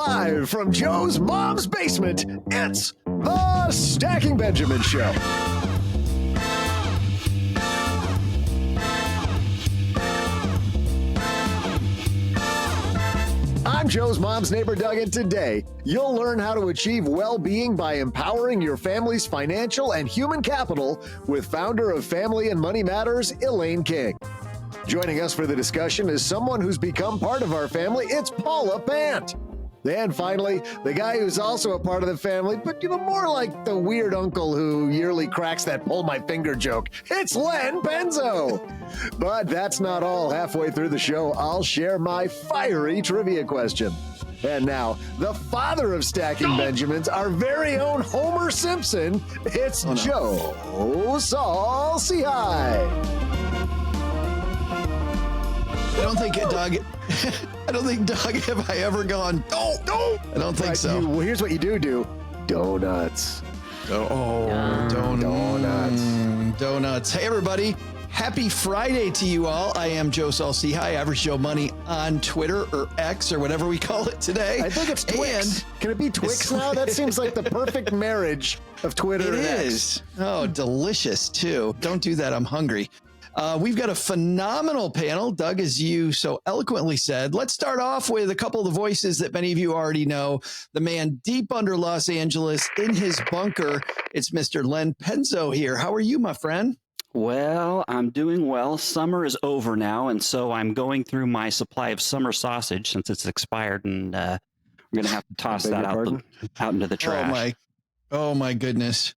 Live from Joe's mom's basement, it's the Stacking Benjamin Show. I'm Joe's mom's neighbor, Doug, and today you'll learn how to achieve well-being by empowering your family's financial and human capital with founder of Family and Money Matters, Elaine King. Joining us for the discussion is someone who's become part of our family. It's Paula Pant. And finally, the guy who's also a part of the family, but more like the weird uncle who yearly cracks that pull my finger joke. It's Len Penzo. But that's not all. Halfway through the show, I'll share my fiery trivia question. And now, the father of Stacking Benjamins, our very own Homer Simpson, it's Joe Saul-sehy. I don't think, Doug, have I ever gone, no. I don't think so. Well, here's what you do. Donuts. Donuts. Hey, everybody. Happy Friday to you all. I am Joe Saul-sehy, Average Joe Money on Twitter or X or whatever we call it today. I think it's Twix. Can it be Twix now? That seems like the perfect marriage of Twitter and X. It is. Oh, delicious, too. Don't do that. I'm hungry. We've got a phenomenal panel, Doug, as you so eloquently said. Let's start off with a couple of the voices that many of you already know. The man deep under Los Angeles in his bunker. It's Mr. Len Penzo here. How are you, my friend? Well, I'm doing well. Summer is over now, and so I'm going through my supply of summer sausage since it's expired, and we're going to have to toss that out into the trash. Oh my goodness.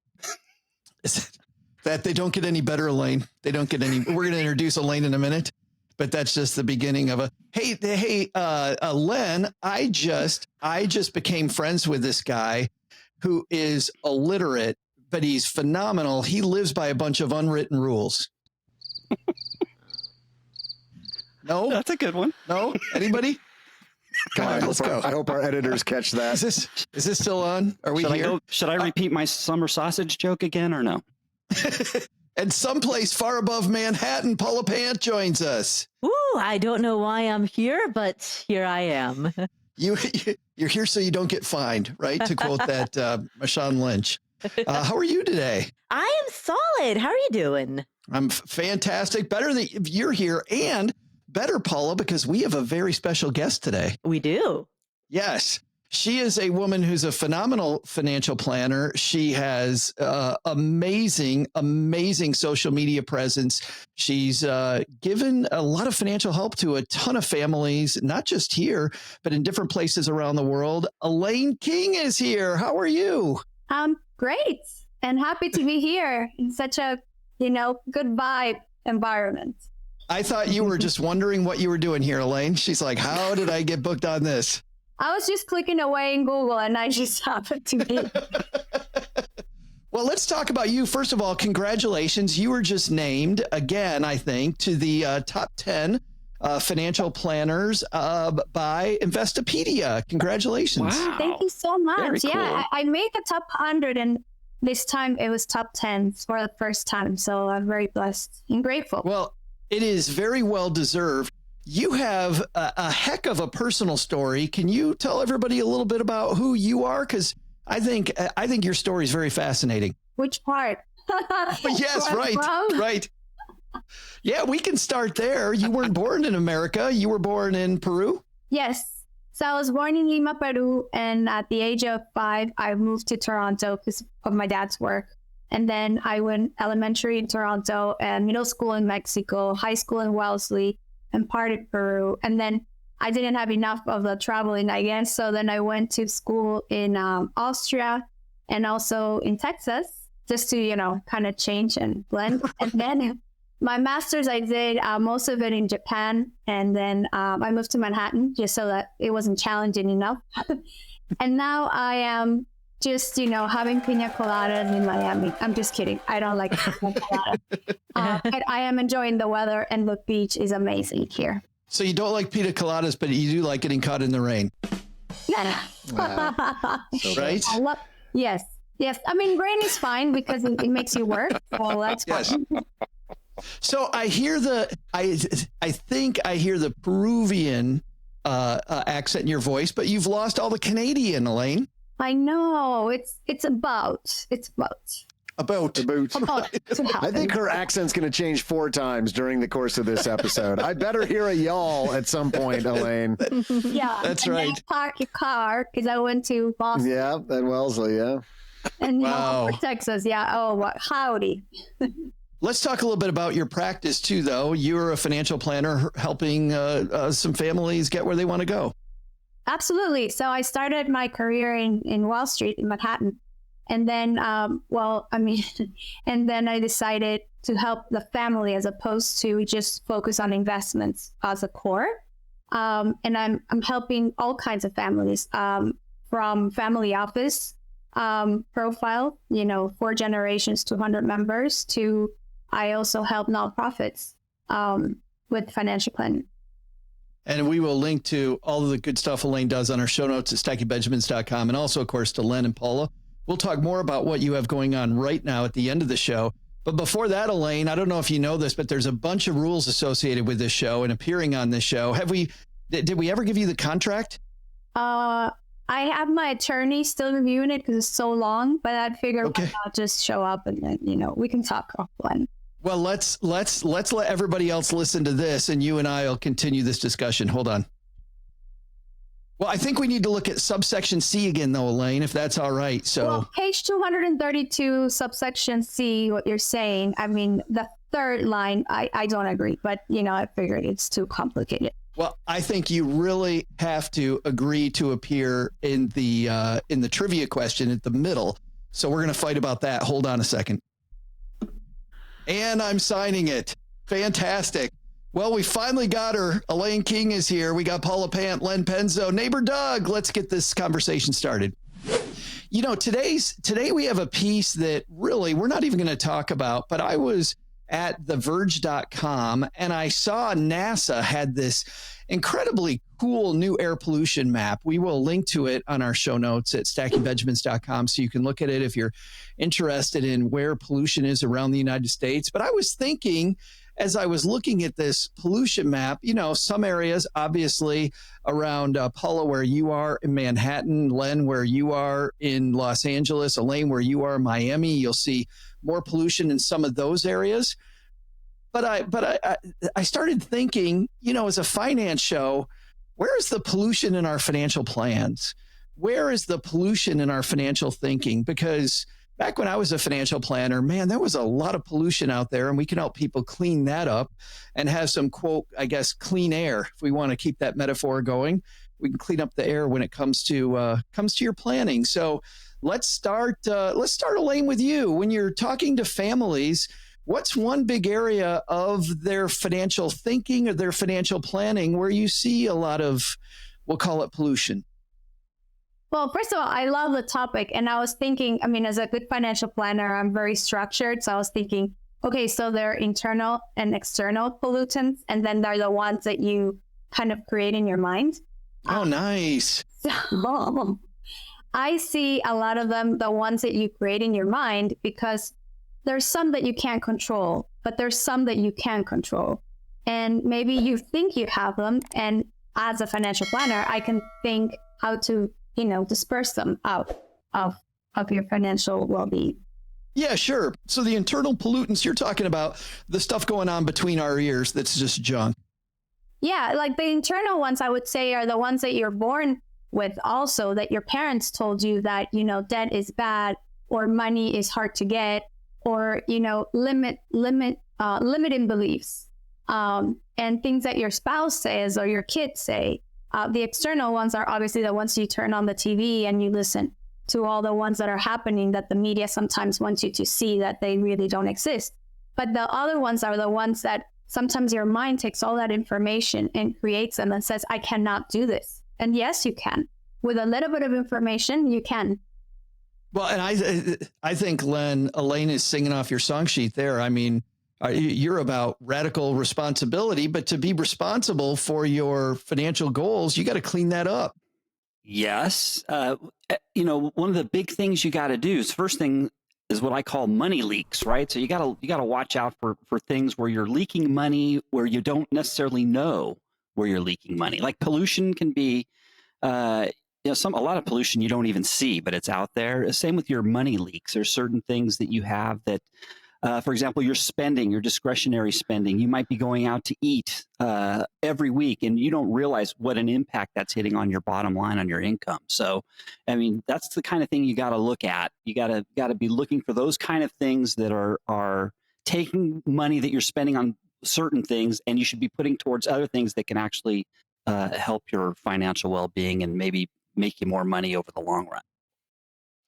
That they don't get any better, Elaine. They don't get any. We're going to introduce Elaine in a minute, but that's just the beginning of a. Hey, Len. I just became friends with this guy who is illiterate, but he's phenomenal. He lives by a bunch of unwritten rules. No, that's a good one. No, anybody? Come on, let's go. I hope our editors catch that. Is this still on? Are we here? Should I repeat my summer sausage joke again or no? And someplace far above Manhattan, Paula Pant joins us. Ooh, I don't know why I'm here, but here I am. You're here so you don't get fined, right? To quote that Marshawn Lynch. How are you today? I am solid. How are you doing? I'm fantastic. Better that you're here, and better, Paula, because we have a very special guest today. We do. Yes. She is a woman who's a phenomenal financial planner. She has amazing social media presence. She's given a lot of financial help to a ton of families, not just here, but in different places around the world. Elaine King is here. How are you? I'm great and happy to be here in such a, good vibe environment. I thought you were just wondering what you were doing here, Elaine. She's like, how did I get booked on this? I was just clicking away in Google and I just happened to be. Well, let's talk about you. First of all, congratulations. You were just named again, I think, to the top 10 financial planners by Investopedia. Congratulations. Wow. Thank you so much. Very cool. Yeah, I made the top 100 and this time it was top 10 for the first time. So I'm very blessed and grateful. Well, it is very well deserved. You have a heck of a personal story. Can you tell everybody a little bit about who you are? Because I think your story is very fascinating. Which part? Yes, right. Yeah, we can start there. You weren't born in America. You were born in Peru? Yes. So I was born in Lima, Peru. And at the age of 5, I moved to Toronto because of my dad's work. And then I went elementary in Toronto and middle school in Mexico, high school in Wellesley, and part of Peru. And then I didn't have enough of the traveling, I guess. So then I went to school in Austria and also in Texas, just to, kind of change and blend. And then my master's, I did most of it in Japan. And then I moved to Manhattan just so that it wasn't challenging enough. And now I am just, having pina coladas in Miami. I'm just kidding. I don't like pina coladas. But I am enjoying the weather and the beach is amazing here. So you don't like pina coladas, but you do like getting caught in the rain. Yeah. Right? Yes. I mean, rain is fine because it makes you work. So that's fine. So I hear I think I hear the Peruvian accent in your voice, but you've lost all the Canadian, Elaine. I know. It's about. I think her accent's going to change 4 times during the course of this episode. I better hear a y'all at some point, Elaine. Yeah, that's right. Park your car because I went to Boston. Yeah, and Wellesley, yeah. And wow. Texas, yeah. Oh, what? Howdy. Let's talk a little bit about your practice too, though. You're a financial planner helping some families get where they want to go. Absolutely. So I started my career in Wall Street in Manhattan. And then, and then I decided to help the family as opposed to just focus on investments as a core. And I'm helping all kinds of families, from family office profile, 4 generations, 200 members, to I also help nonprofits with financial planning. And we will link to all of the good stuff Elaine does on our show notes at stackingbenjamins.com, and also, of course, to Len and Paula. We'll talk more about what you have going on right now at the end of the show. But before that, Elaine, I don't know if you know this, but there's a bunch of rules associated with this show and appearing on this show. Did we ever give you the contract? I have my attorney still reviewing it because it's so long, but I'd figure why not just show up and then, we can talk offline. Well, let's let everybody else listen to this, and you and I will continue this discussion. Hold on. Well, I think we need to look at subsection C again, though, Elaine, if that's all right. So, well, page 232, subsection C, what you're saying, I mean, the third line, I don't agree, but, I figured it's too complicated. Well, I think you really have to agree to appear in the trivia question at the middle. So we're going to fight about that. Hold on a second. And I'm signing it. Fantastic. Well, we finally got her. Elaine King is here. We got Paula Pant, Len Penzo, neighbor Doug. Let's get this conversation started. Today we have a piece that really we're not even going to talk about, but I was at theverge.com and I saw NASA had this incredibly cool new air pollution map. We will link to it on our show notes at stackingbenjamins.com so you can look at it if you're interested in where pollution is around the United States. But I was thinking, as I was looking at this pollution map, some areas obviously around Paula, where you are in Manhattan, Len, where you are in Los Angeles, Elaine, where you are in Miami, you'll see more pollution in some of those areas. But I started thinking, as a finance show, where is the pollution in our financial plans? Where is the pollution in our financial thinking? Because back when I was a financial planner, man, there was a lot of pollution out there, and we can help people clean that up and have some, quote, I guess, clean air. If we want to keep that metaphor going, we can clean up the air when it comes to your planning. So let's start, Elaine, with you. When you're talking to families, what's one big area of their financial thinking or their financial planning where you see a lot of, we'll call it pollution? Well, first of all, I love the topic. And I was thinking, as a good financial planner, I'm very structured. So I was thinking, okay, so there are internal and external pollutants, and then they're the ones that you kind of create in your mind. Oh, nice. So, I see a lot of them, the ones that you create in your mind, because there's some that you can't control, but there's some that you can control. And maybe you think you have them. And as a financial planner, I can think how to disperse them out of your financial well-being. Yeah, sure. So the internal pollutants, you're talking about the stuff going on between our ears that's just junk. Yeah, like the internal ones, I would say, are the ones that you're born with also, that your parents told you that, debt is bad, or money is hard to get, or, limiting beliefs, and things that your spouse says or your kids say. The external ones are obviously the ones you turn on the TV and you listen to, all the ones that are happening that the media sometimes wants you to see that they really don't exist. But the other ones are the ones that sometimes your mind takes all that information and creates them and says, I cannot do this. And yes, you can. With a little bit of information, you can. Well, and I think, Elaine is singing off your song sheet there. I mean, you're about radical responsibility, but to be responsible for your financial goals, you got to clean that up. Yes. One of the big things you got to do is, first thing is what I call money leaks, right? So you got to watch out for things where you're leaking money where you don't necessarily know where you're leaking money. Like pollution can be, a lot of pollution you don't even see, but it's out there. Same with your money leaks. There's certain things that you have that, for example, your spending, your discretionary spending. You might be going out to eat every week, and you don't realize what an impact that's hitting on your bottom line, on your income. So, I mean, that's the kind of thing you got to look at. You got to be looking for those kind of things that are taking money that you're spending on certain things, and you should be putting towards other things that can actually help your financial well-being and maybe make you more money over the long run.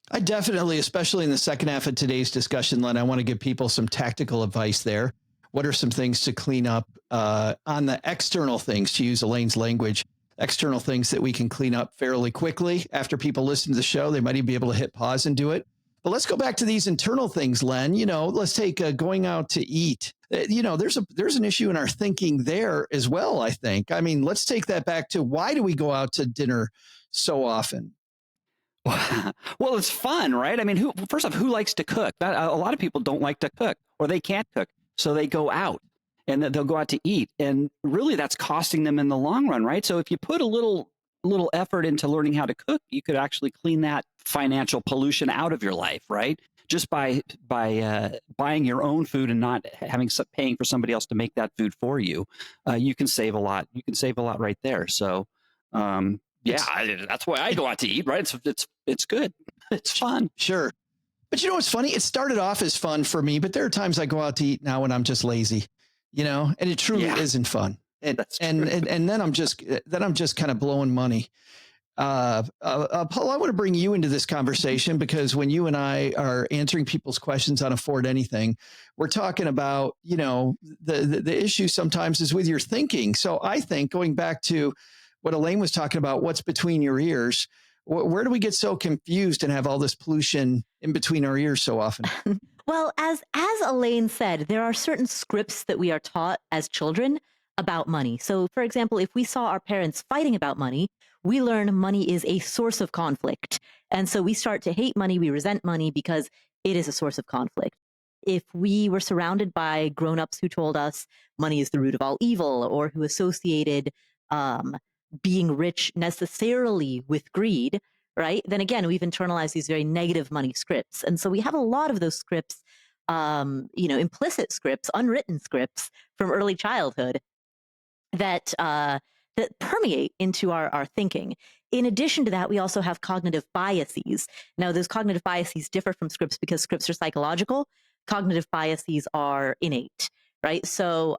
I definitely, especially in the second half of today's discussion, Len, I want to give people some tactical advice there. What are some things to clean up on the external things, to use Elaine's language, external things that we can clean up fairly quickly after people listen to the show? They might even be able to hit pause and do it. But let's go back to these internal things, Len. Let's take going out to eat. There's an issue in our thinking there as well, I think. I mean, let's take that back to, why do we go out to dinner so often? Well, it's fun, right? I mean, first off, who likes to cook? A lot of people don't like to cook, or they can't cook. So they go out, and they'll go out to eat. And really, that's costing them in the long run, right? So if you put a little effort into learning how to cook, you could actually clean that financial pollution out of your life, right? Just by buying your own food and not paying for somebody else to make that food for you, you can save a lot. You can save a lot right there. So, that's why I go out to eat, right? It's good. It's fun. Sure. But what's funny? It started off as fun for me, but there are times I go out to eat now when I'm just lazy, and it truly isn't fun. And then I'm just kind of blowing money. Paul, I want to bring you into this conversation, because when you and I are answering people's questions on Afford Anything, we're talking about, the issue sometimes is with your thinking. So I think, going back to what Elaine was talking about, what's between your ears, where do we get so confused and have all this pollution in between our ears so often? Well, as Elaine said, there are certain scripts that we are taught as children about money. So, for example, if we saw our parents fighting about money, we learn money is a source of conflict. And so we start to hate money, we resent money because it is a source of conflict. If we were surrounded by grown-ups who told us money is the root of all evil, or who associated being rich necessarily with greed, right? Then again, we've internalized these very negative money scripts. And so we have a lot of those scripts, implicit scripts, unwritten scripts from early childhood that permeate into our thinking. In addition to that, we also have cognitive biases. Now, those cognitive biases differ from scripts because scripts are psychological. Cognitive biases are innate, right? So,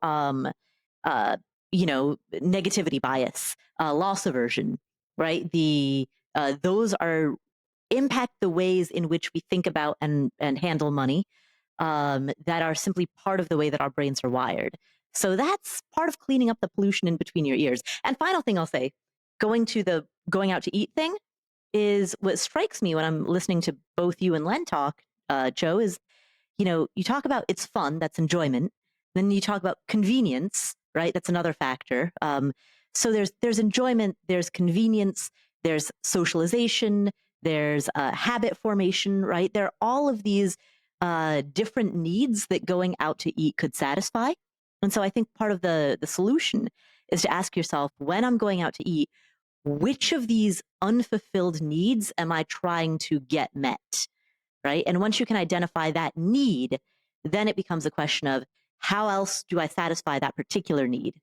negativity bias, loss aversion, right? Those impact the ways in which we think about and handle money, that are simply part of the way that our brains are wired. So that's part of cleaning up the pollution in between your ears. And final thing I'll say, going out to eat thing is what strikes me when I'm listening to both you and Len talk, Joe, is, you talk about it's fun, that's enjoyment. Then you talk about convenience, right? That's another factor. So there's enjoyment, there's convenience, there's socialization, there's habit formation, right? There are all of these different needs that going out to eat could satisfy. And so I think part of the solution is to ask yourself, when I'm going out to eat, which of these unfulfilled needs am I trying to get met, right? And once you can identify that need, then it becomes a question of, how else do I satisfy that particular need?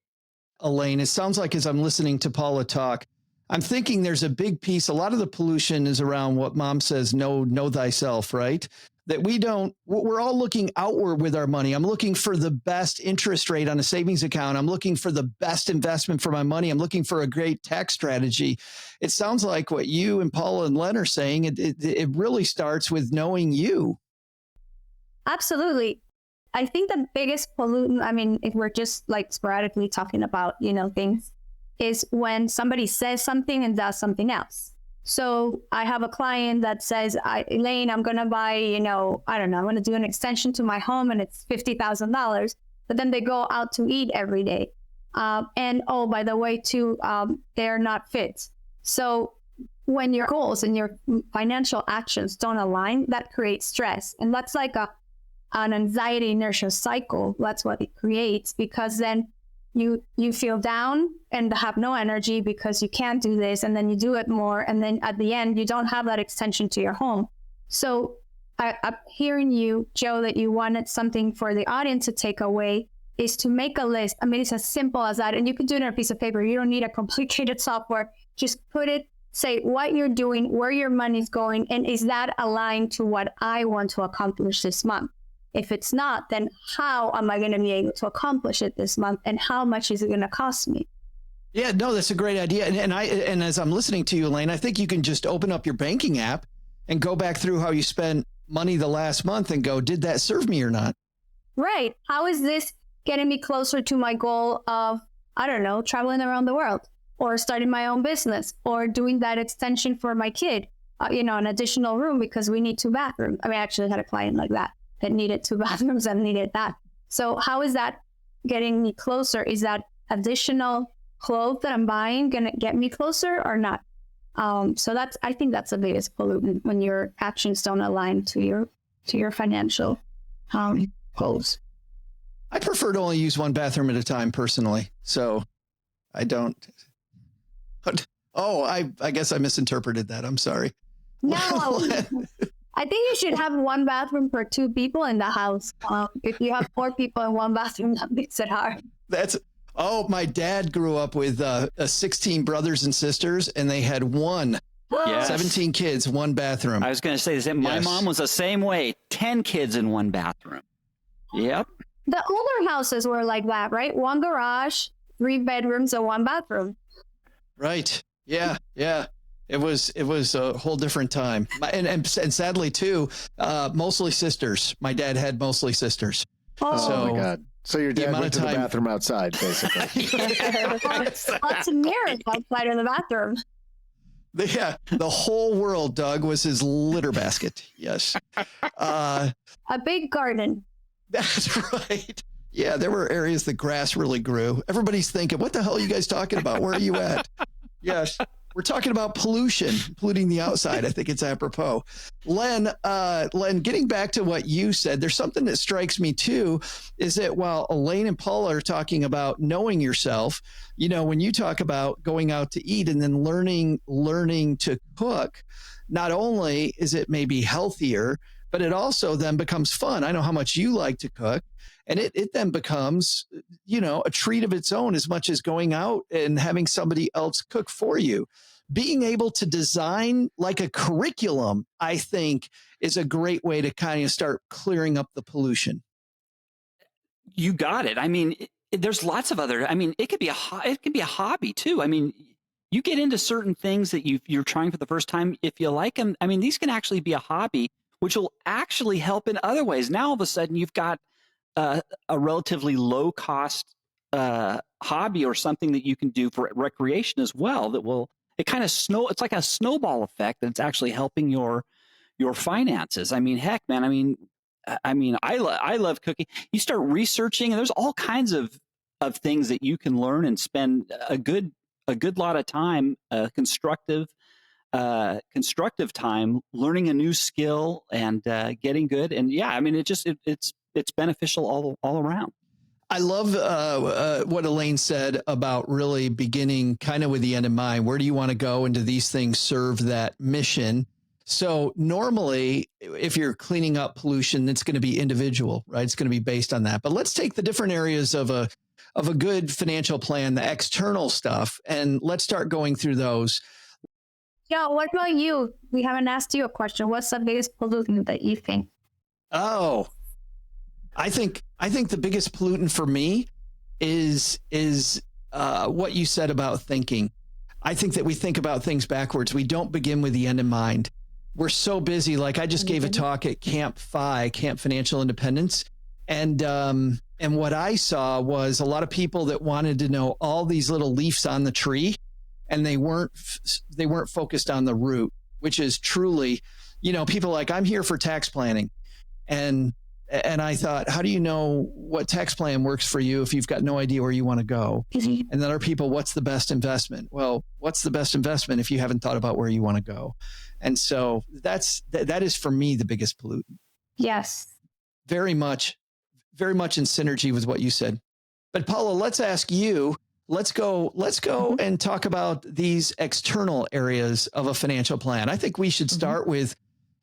Elaine, it sounds like, as I'm listening to Paula talk, I'm thinking there's a big piece. A lot of the pollution is around what mom says, know thyself, right? That we're all looking outward with our money. I'm looking for the best interest rate on a savings account. I'm looking for the best investment for my money. I'm looking for a great tax strategy. It sounds like what you and Paula and Len are saying, it really starts with knowing you. Absolutely. I think the biggest pollutant, if we're just like sporadically talking about, things, is when somebody says something and does something else. So I have a client that says, Elaine, I'm going to buy, I'm going to do an extension to my home and it's $50,000. But then they go out to eat every day. And by the way, too, they're not fit. So when your goals and your financial actions don't align, that creates stress. And that's like an anxiety inertia cycle. That's what it creates, because then you feel down and have no energy because you can't do this, and then you do it more, and then at the end you don't have that extension to your home. So I'm hearing you, Joe, that you wanted something for the audience to take away is to make a list. I mean, it's as simple as that, and you can do it on a piece of paper. You don't need a complicated software. Just put it, say what you're doing, where your money's going, and is that aligned to what I want to accomplish this month? If it's not, then how am I going to be able to accomplish it this month, and how much is it going to cost me? Yeah, no, that's a great idea. And as I'm listening to you, Elaine, I think you can just open up your banking app and go back through how you spent money the last month and go, did that serve me or not? Right. How is this getting me closer to my goal of, I don't know, traveling around the world, or starting my own business, or doing that extension for my kid, an additional room because we need 2 bathrooms. I mean, I actually had a client like that needed 2 bathrooms and needed that. So how is that getting me closer? Is that additional clothes that I'm buying going to get me closer or not? So I think that's the biggest pollutant, when your actions don't align to your financial goals. I prefer to only use 1 bathroom at a time personally. So I don't. Oh, I guess I misinterpreted that. I'm sorry. No. I think you should have 1 bathroom per 2 people in the house. If you have 4 people in 1 bathroom, that makes it hard. My dad grew up with 16 brothers and sisters, and they had 17 kids, 1 bathroom. I was going to say that my mom was the same way, 10 kids in 1 bathroom. Yep. The older houses were like that, right? 1 garage, 3 bedrooms, and 1 bathroom. Right. Yeah. Yeah. It was a whole different time. And sadly too, mostly sisters. My dad had mostly sisters. Oh my God. So your dad went to the bathroom outside, basically. Lots of mirrors outside of the bathroom. Yeah, the whole world, Doug, was his litter basket. Yes. A big garden. That's right. Yeah, there were areas the grass really grew. Everybody's thinking, what the hell are you guys talking about? Where are you at? Yes. We're talking about polluting the outside. I think it's apropos. Len, getting back to what you said, there's something that strikes me too, is that while Elaine and Paula are talking about knowing yourself, when you talk about going out to eat and then learning to cook, not only is it maybe healthier, but it also then becomes fun. I know how much you like to cook. And it then becomes, a treat of its own, as much as going out and having somebody else cook for you. Being able to design like a curriculum, I think, is a great way to kind of start clearing up the pollution. You got it. I mean, there's lots of other. I mean, it could be a hobby too. I mean, you get into certain things that you're trying for the first time. If you like them, I mean, these can actually be a hobby, which will actually help in other ways. Now all of a sudden, you've got a relatively low cost hobby or something that you can do for recreation as well. It's like a snowball effect that's actually helping your finances. I mean, heck, man. I love cooking. You start researching, and there's all kinds of things that you can learn and spend a good lot of time, constructive time learning a new skill and getting good. And yeah, I mean, it's beneficial all around. I love what Elaine said about really beginning kind of with the end in mind. Where do you want to go? And do these things serve that mission? So normally, if you're cleaning up pollution, it's going to be individual, right? It's going to be based on that. But let's take the different areas of a good financial plan, the external stuff, and let's start going through those. Yeah, what about you? We haven't asked you a question. What's the biggest pollutant that you think? Oh, I think the biggest pollutant for me is what you said about thinking. I think that we think about things backwards. We don't begin with the end in mind. We're so busy. Like I just gave a talk at Camp Financial Independence. And what I saw was a lot of people that wanted to know all these little leaves on the tree, and they weren't focused on the root, which is truly, people like, I'm here for tax planning. And I thought, how do you know what tax plan works for you if you've got no idea where you want to go? And then other people, what's the best investment? Well, what's the best investment if you haven't thought about where you want to go? And so that is for me the biggest pollutant. Yes. Very much in synergy with what you said. But Paula, let's ask you, let's go and talk about these external areas of a financial plan. I think we should start with,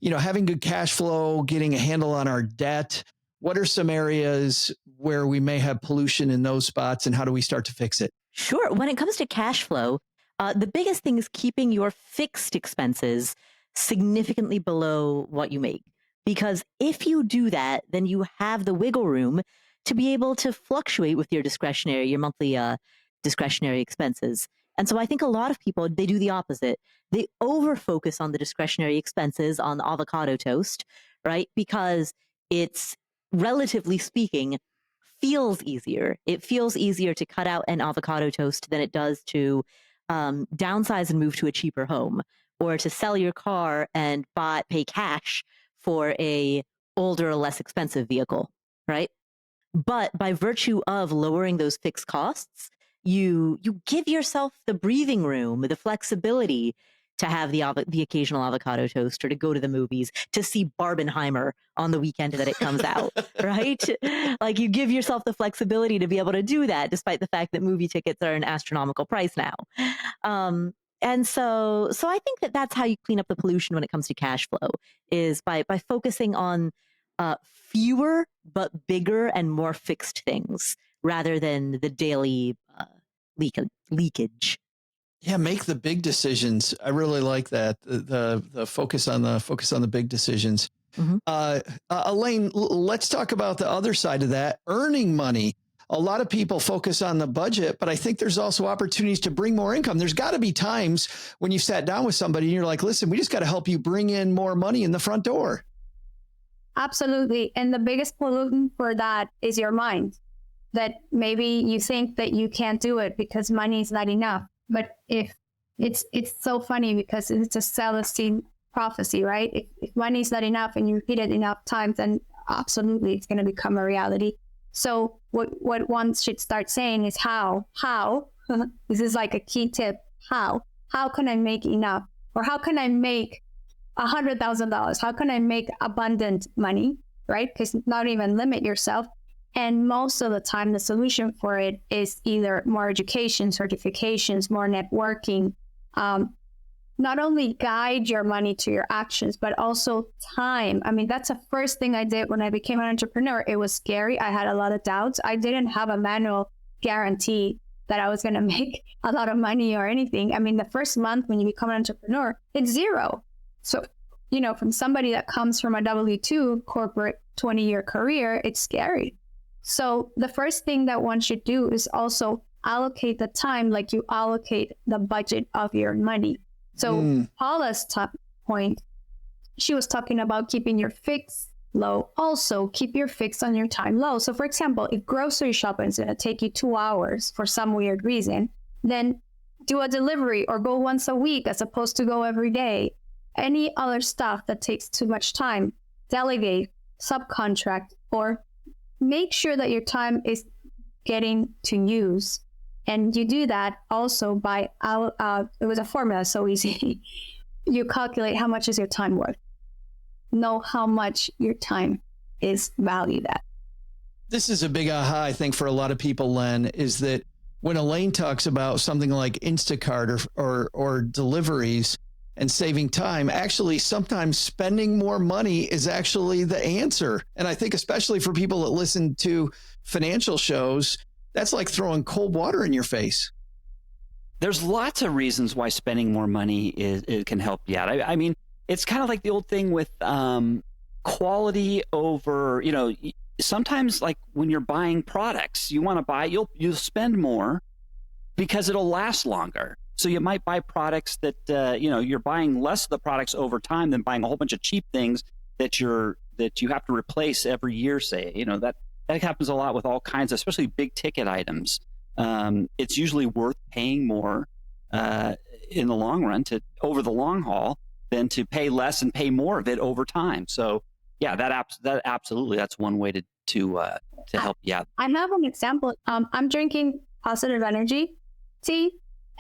having good cash flow, getting a handle on our debt. What are some areas where we may have pollution in those spots, and how do we start to fix it? Sure. When it comes to cash flow, the biggest thing is keeping your fixed expenses significantly below what you make. Because if you do that, then you have the wiggle room to be able to fluctuate with your monthly discretionary expenses. And so I think a lot of people, they do the opposite. They over-focus on the discretionary expenses on the avocado toast, right? Because it's, relatively speaking, feels easier. It feels easier to cut out an avocado toast than it does to downsize and move to a cheaper home, or to sell your car and pay cash for a older, less expensive vehicle, right? But by virtue of lowering those fixed costs, you give yourself the breathing room, the flexibility to have the occasional avocado toast, or to go to the movies, to see Barbenheimer on the weekend that it comes out, right? Like, you give yourself the flexibility to be able to do that, despite the fact that movie tickets are an astronomical price now. And so I think that that's how you clean up the pollution when it comes to cash flow, is by focusing on fewer but bigger and more fixed things, rather than the daily leakage. Yeah, make the big decisions. I really like that. The focus on the big decisions. Elaine, let's talk about the other side of that, earning money. A lot of people focus on the budget, but I think there's also opportunities to bring more income. There's got to be times when you sat down with somebody and you're like, listen, we just got to help you bring in more money in the front door. Absolutely. And the biggest pollutant for that is your mind, that maybe you think that you can't do it because money is not enough. But if it's so funny, because it's a Celestine prophecy, right? If money is not enough and you repeat it enough times, then absolutely it's going to become a reality. So what one should start saying is how, this is like a key tip. How can I make enough? Or how can I make $100,000? How can I make abundant money, right? Because not even limit yourself. And most of the time, the solution for it is either more education, certifications, more networking. Not only guide your money to your actions, but also time. I mean, that's the first thing I did when I became an entrepreneur. It was scary. I had a lot of doubts. I didn't have a manual guarantee that I was going to make a lot of money or anything. I mean, the first month when you become an entrepreneur, it's zero. So, from somebody that comes from a W-2 corporate 20-year career, it's scary. So the first thing that one should do is also allocate the time like you allocate the budget of your money. So Paula's point, she was talking about keeping your fix low. Also, keep your fix on your time low. So for example, if grocery shopping is going to take you 2 hours for some weird reason, then do a delivery or go once a week as opposed to go every day. Any other stuff that takes too much time, delegate, subcontract, or make sure that your time is getting to use. And you do that also by, it was a formula so easy. You calculate how much is your time worth. Know how much your time is valued at. This is a big aha, I think, for a lot of people, Len, is that when Elaine talks about something like Instacart or deliveries and saving time, actually sometimes spending more money is actually the answer. And I think especially for people that listen to financial shows, that's like throwing cold water in your face. There's lots of reasons why spending more money it can help you out. I mean, it's kind of like the old thing with quality over, sometimes like when you're buying products, you want to buy, you'll spend more because it'll last longer. So you might buy products that, you're buying less of the products over time than buying a whole bunch of cheap things that you have to replace every year, say. That happens a lot with all kinds of, especially big ticket items. It's usually worth paying more in the long run over the long haul than to pay less and pay more of it over time. So yeah, that absolutely, that's one way to help you out. I have an example. I'm drinking Positive Energy tea.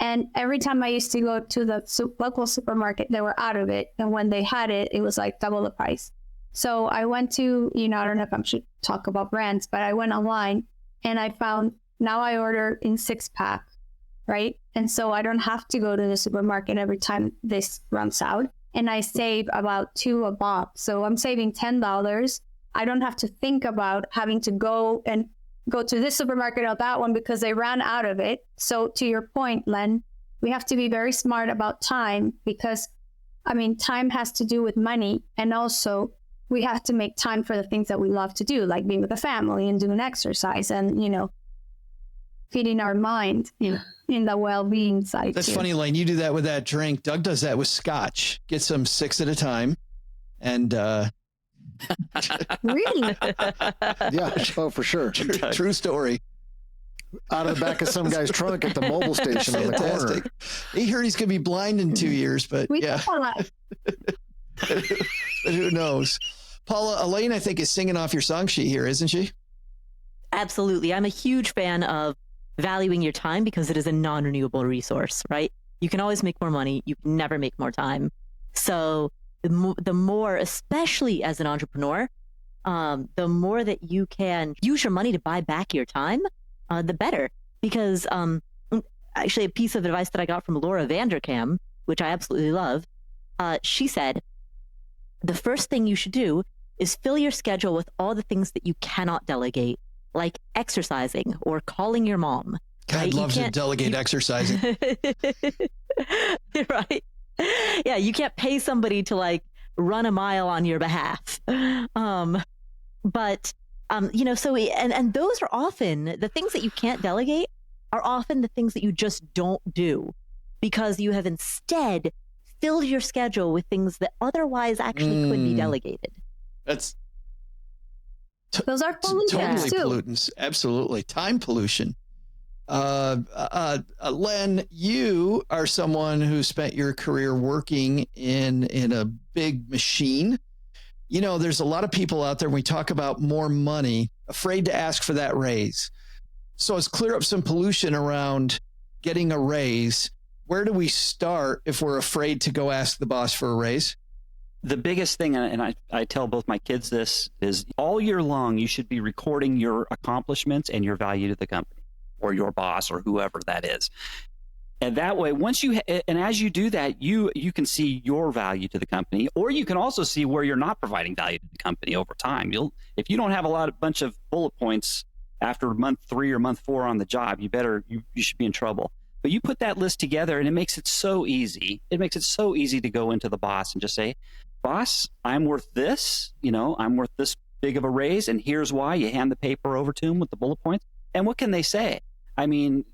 And every time I used to go to the local supermarket, they were out of it. And when they had it, it was like double the price. So I went to, I don't know if I should talk about brands, but I went online and I found now I order in 6-pack, right? And so I don't have to go to the supermarket every time this runs out. And I save about $2 a box. So I'm saving $10. I don't have to think about having to go to this supermarket or that one because they ran out of it. So to your point, Len, we have to be very smart about time because, I mean, time has to do with money. And also we have to make time for the things that we love to do, like being with the family and doing exercise and, feeding our mind in the well-being side. That's funny, Elaine. You do that with that drink. Doug does that with scotch. Gets them 6 at a time. And really? Yeah. Oh, for sure. True story. Out of the back of some guy's trunk at the mobile station in the corner. He heard he's going to be blind in 2 years, but We yeah. But who knows? Paula, Elaine, I think, is singing off your song sheet here, isn't she? Absolutely. I'm a huge fan of valuing your time because it is a non-renewable resource, right? You can always make more money. You can never make more time. So the more, especially as an entrepreneur, the more that you can use your money to buy back your time, the better. Because actually, a piece of advice that I got from Laura Vanderkam, which I absolutely love, she said, the first thing you should do is fill your schedule with all the things that you cannot delegate, like exercising or calling your mom. God right? loves to delegate exercising. Right. Yeah, you can't pay somebody to like run a mile on your behalf. So those are often the things that you can't delegate are often the things that you just don't do because you have instead filled your schedule with things that otherwise actually could be delegated. That's those are pollutants totally too. Pollutants. Absolutely. Time pollution. Len, you are someone who spent your career working in a big machine. There's a lot of people out there, when we talk about more money, afraid to ask for that raise. So let's clear up some pollution around getting a raise. Where do we start if we're afraid to go ask the boss for a raise? The biggest thing, and I tell both my kids this, is all year long, you should be recording your accomplishments and your value to the company or your boss or whoever that is. And that way, as you do that, you can see your value to the company, or you can also see where you're not providing value to the company over time. If you don't have a bunch of bullet points after month 3 or month 4 on the job, you should be in trouble. But you put that list together and it makes it so easy. It makes it so easy to go into the boss and just say, boss, I'm worth this, I'm worth this big of a raise. And here's why. You hand the paper over to him with the bullet points. And what can they say? I mean,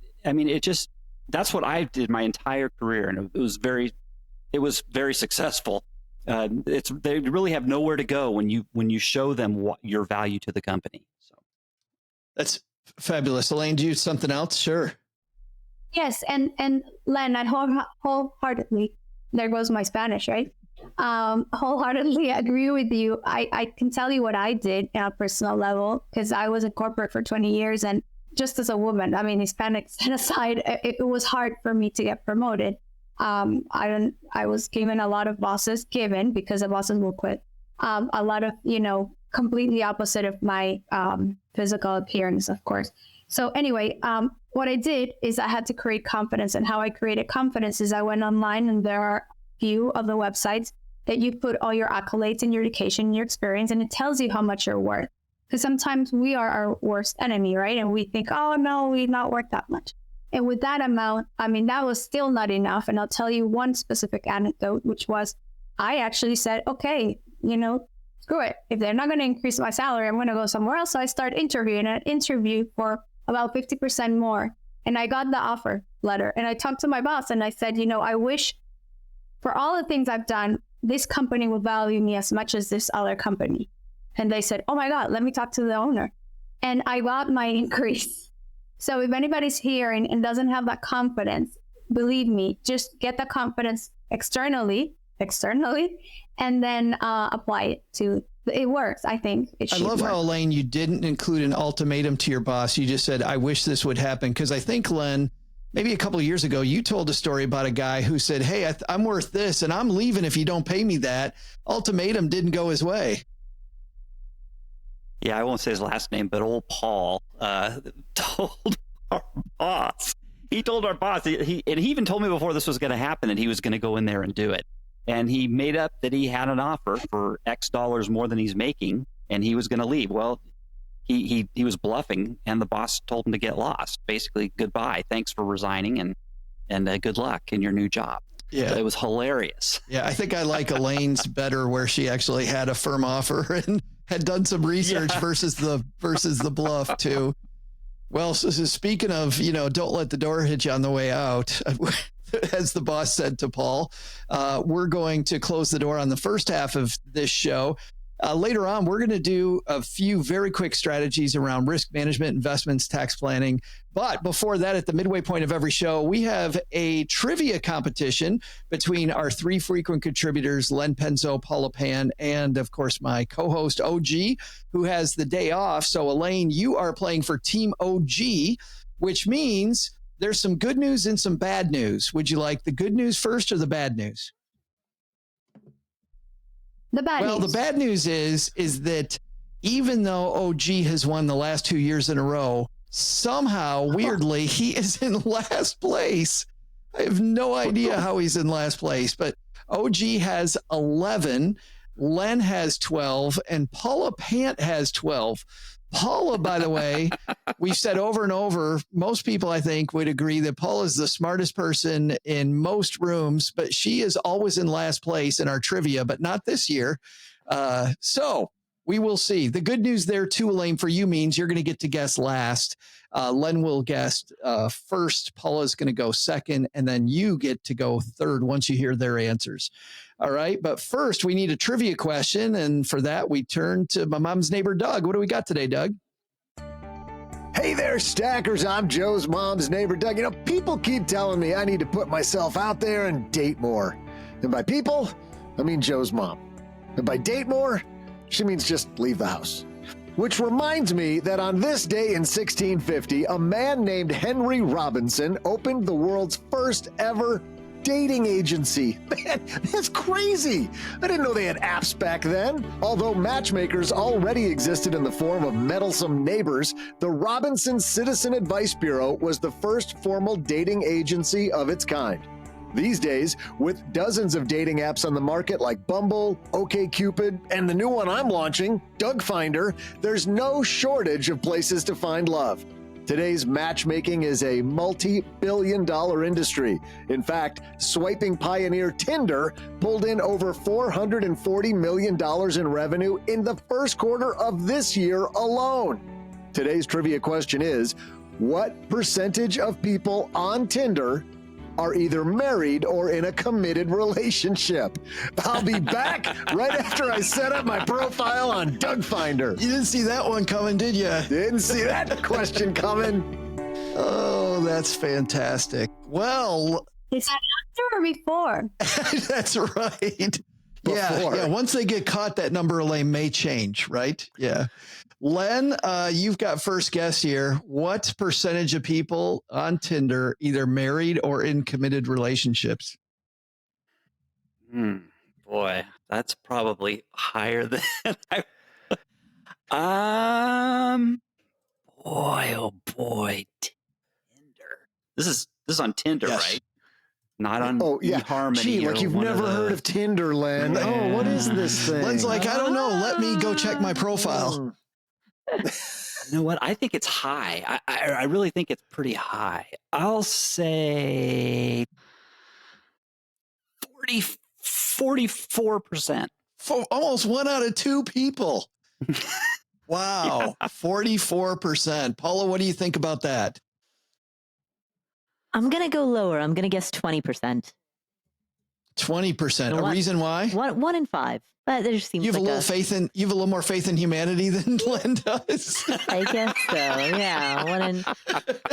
that's what I did my entire career. And it was very successful. They really have nowhere to go when you show them your value to the company. So that's fabulous. Elaine, do you have something else? Sure. Yes. And Len, I wholeheartedly, there goes my Spanish, right? Wholeheartedly agree with you. I can tell you what I did on a personal level because I was in corporate for 20 years. And just as a woman, I mean, Hispanic set aside, it was hard for me to get promoted. I was given a lot of bosses, because the bosses will quit. A lot of, completely opposite of my physical appearance, of course. So anyway, what I did is I had to create confidence. And how I created confidence is I went online, and there are few of the websites that you put all your accolades and your education and your experience, and it tells you how much you're worth. Because sometimes we are our worst enemy, right? And we think, oh no, we're not worth that much. And with that amount, I mean, that was still not enough. And I'll tell you one specific anecdote, which was I actually said, okay, screw it. If they're not going to increase my salary, I'm going to go somewhere else. So I started interviewing, and I interviewed for about 50% more. And I got the offer letter. And I talked to my boss and I said, I wish for all the things I've done, this company will value me as much as this other company. And they said, oh my God, let me talk to the owner. And I got my increase. So if anybody's here and doesn't have that confidence, believe me, just get the confidence externally, and then apply it to, it works. I think it should I love work. how, Elaine, you didn't include an ultimatum to your boss. You just said, I wish this would happen. Because I think, Len, maybe a couple of years ago, you told a story about a guy who said, hey, I'm worth this and I'm leaving if you don't pay me that. Ultimatum didn't go his way. Yeah, I won't say his last name, but old Paul told our boss. He told our boss, and he even told me before this was going to happen that he was going to go in there and do it. And he made up that he had an offer for X dollars more than he's making, and he was going to leave. Well, he was bluffing, and the boss told him to get lost. Basically, goodbye. Thanks for resigning, and good luck in your new job. Yeah, so it was hilarious. Yeah, I think I like Elaine's better, where she actually had a firm offer and had done some research versus the bluff too. Well, so speaking of, don't let the door hit you on the way out, as the boss said to Paul, we're going to close the door on the first half of this show. Later on, we're going to do a few very quick strategies around risk management, investments, tax planning. But before that, at the midway point of every show, we have a trivia competition between our three frequent contributors, Len Penzo, Paula Pant, and of course, my co-host OG, who has the day off. So Elaine, you are playing for Team OG, which means there's some good news and some bad news. Would you like the good news first or the bad news? The bad news. The bad news is that even though OG has won the last 2 years in a row, somehow, weirdly, he is in last place. I have no idea how he's in last place, but OG has 11, Len has 12, and Paula Pant has 12. Paula, by the way, we've said over and over, most people, I think, would agree that Paula is the smartest person in most rooms, but she is always in last place in our trivia, but not this year. So we will see. The good news there, too, Elaine, for you means you're going to get to guess last. Len will guess first. Paula's going to go second, and then you get to go third once you hear their answers. All right. But first, we need a trivia question. And for that, we turn to my mom's neighbor, Doug. What do we got today, Doug? Hey there, stackers. I'm Joe's mom's neighbor, Doug. People keep telling me I need to put myself out there and date more. And by people, I mean Joe's mom. And by date more, she means just leave the house. Which reminds me that on this day in 1650, a man named Henry Robinson opened the world's first ever dating agency. Man, that's crazy. I didn't know they had apps back then. Although matchmakers already existed in the form of meddlesome neighbors, the Robinson Citizen Advice Bureau was the first formal dating agency of its kind. These days, with dozens of dating apps on the market like Bumble, OkCupid, and the new one I'm launching, Doug Finder, there's no shortage of places to find love. Today's matchmaking is a multi-billion-dollar industry. In fact, swiping pioneer Tinder pulled in over $440 million in revenue in the first quarter of this year alone. Today's trivia question is, what percentage of people on Tinder are either married or in a committed relationship? I'll be back right after I set up my profile on Doug Finder. You didn't see that one coming, did you? Didn't see that question coming. Oh, that's fantastic. Well, Is that after or before? that's right. Yeah. Once they get caught, that number, Elaine, may change, right? Yeah. Len, you've got first guess here. What percentage of people on Tinder either married or in committed relationships? Boy, that's probably higher than boy, Tinder. This is on Tinder, Yes. right? Not on yeah. eHarmony. Gee, like you've never heard of Tinder, Len. Yeah. Oh, what is this thing? Len's like, I don't know. Let me go check my profile. You know what? I think it's high. I really think it's pretty high. I'll say 44%. Almost 1 out of 2 people. Wow. Yeah. 44%. Paula, what do you think about that? I'm going to go lower. I'm going to guess 20%. 20%. A reason why? 1 in 5. But there just seems you have like a little more faith in humanity than Len does. I guess so. Yeah.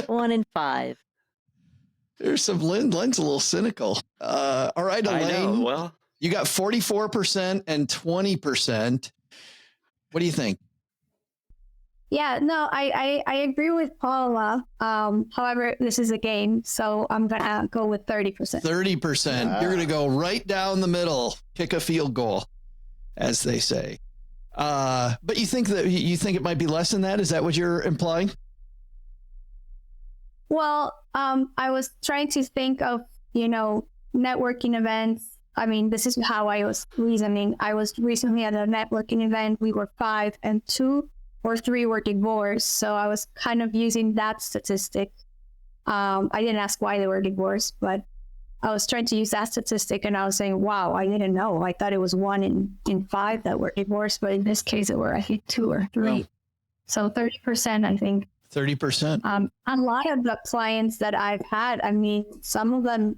1 in 5. There's some Len's a little cynical. All right, Elaine. I know. Well, you got 44% and 20%. What do you think? Yeah, no, I agree with Paula. However, this is a game, so I'm gonna go with 30%. 30%. You're gonna go right down the middle, kick a field goal, as they say. But you think it might be less than that? Is that what you're implying? Well, I was trying to think of, networking events. I mean, this is how I was reasoning. I was recently at a networking event. We were 5 and 2 or 3 were divorced. So I was kind of using that statistic. I didn't ask why they were divorced, but I was trying to use that statistic, and I was saying, wow, I didn't know. I thought it was 1 in 5 that were divorced, but in this case, it were, I think, 2 or 3. Oh. So 30%, I think. 30%. A lot of the clients that I've had, I mean, some of them,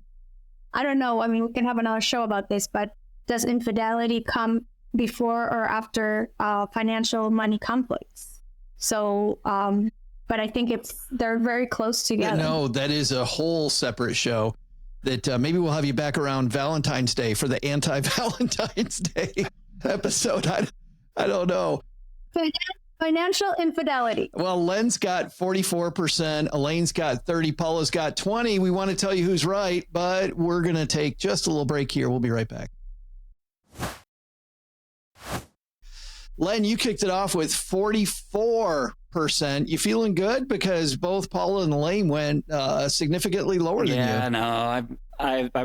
I don't know. I mean, we can have another show about this, but does infidelity come before or after financial money conflicts? So, but I think they're very close together. No, that is a whole separate show that maybe we'll have you back around Valentine's Day for the anti-Valentine's Day episode. I don't know. Financial infidelity. Well, Len's got 44%, Elaine's got 30, Paula's got 20. We want to tell you who's right, but we're going to take just a little break here. We'll be right back. Len, you kicked it off with 44%. You feeling good? Because both Paula and Elaine went significantly lower than you. Yeah, no,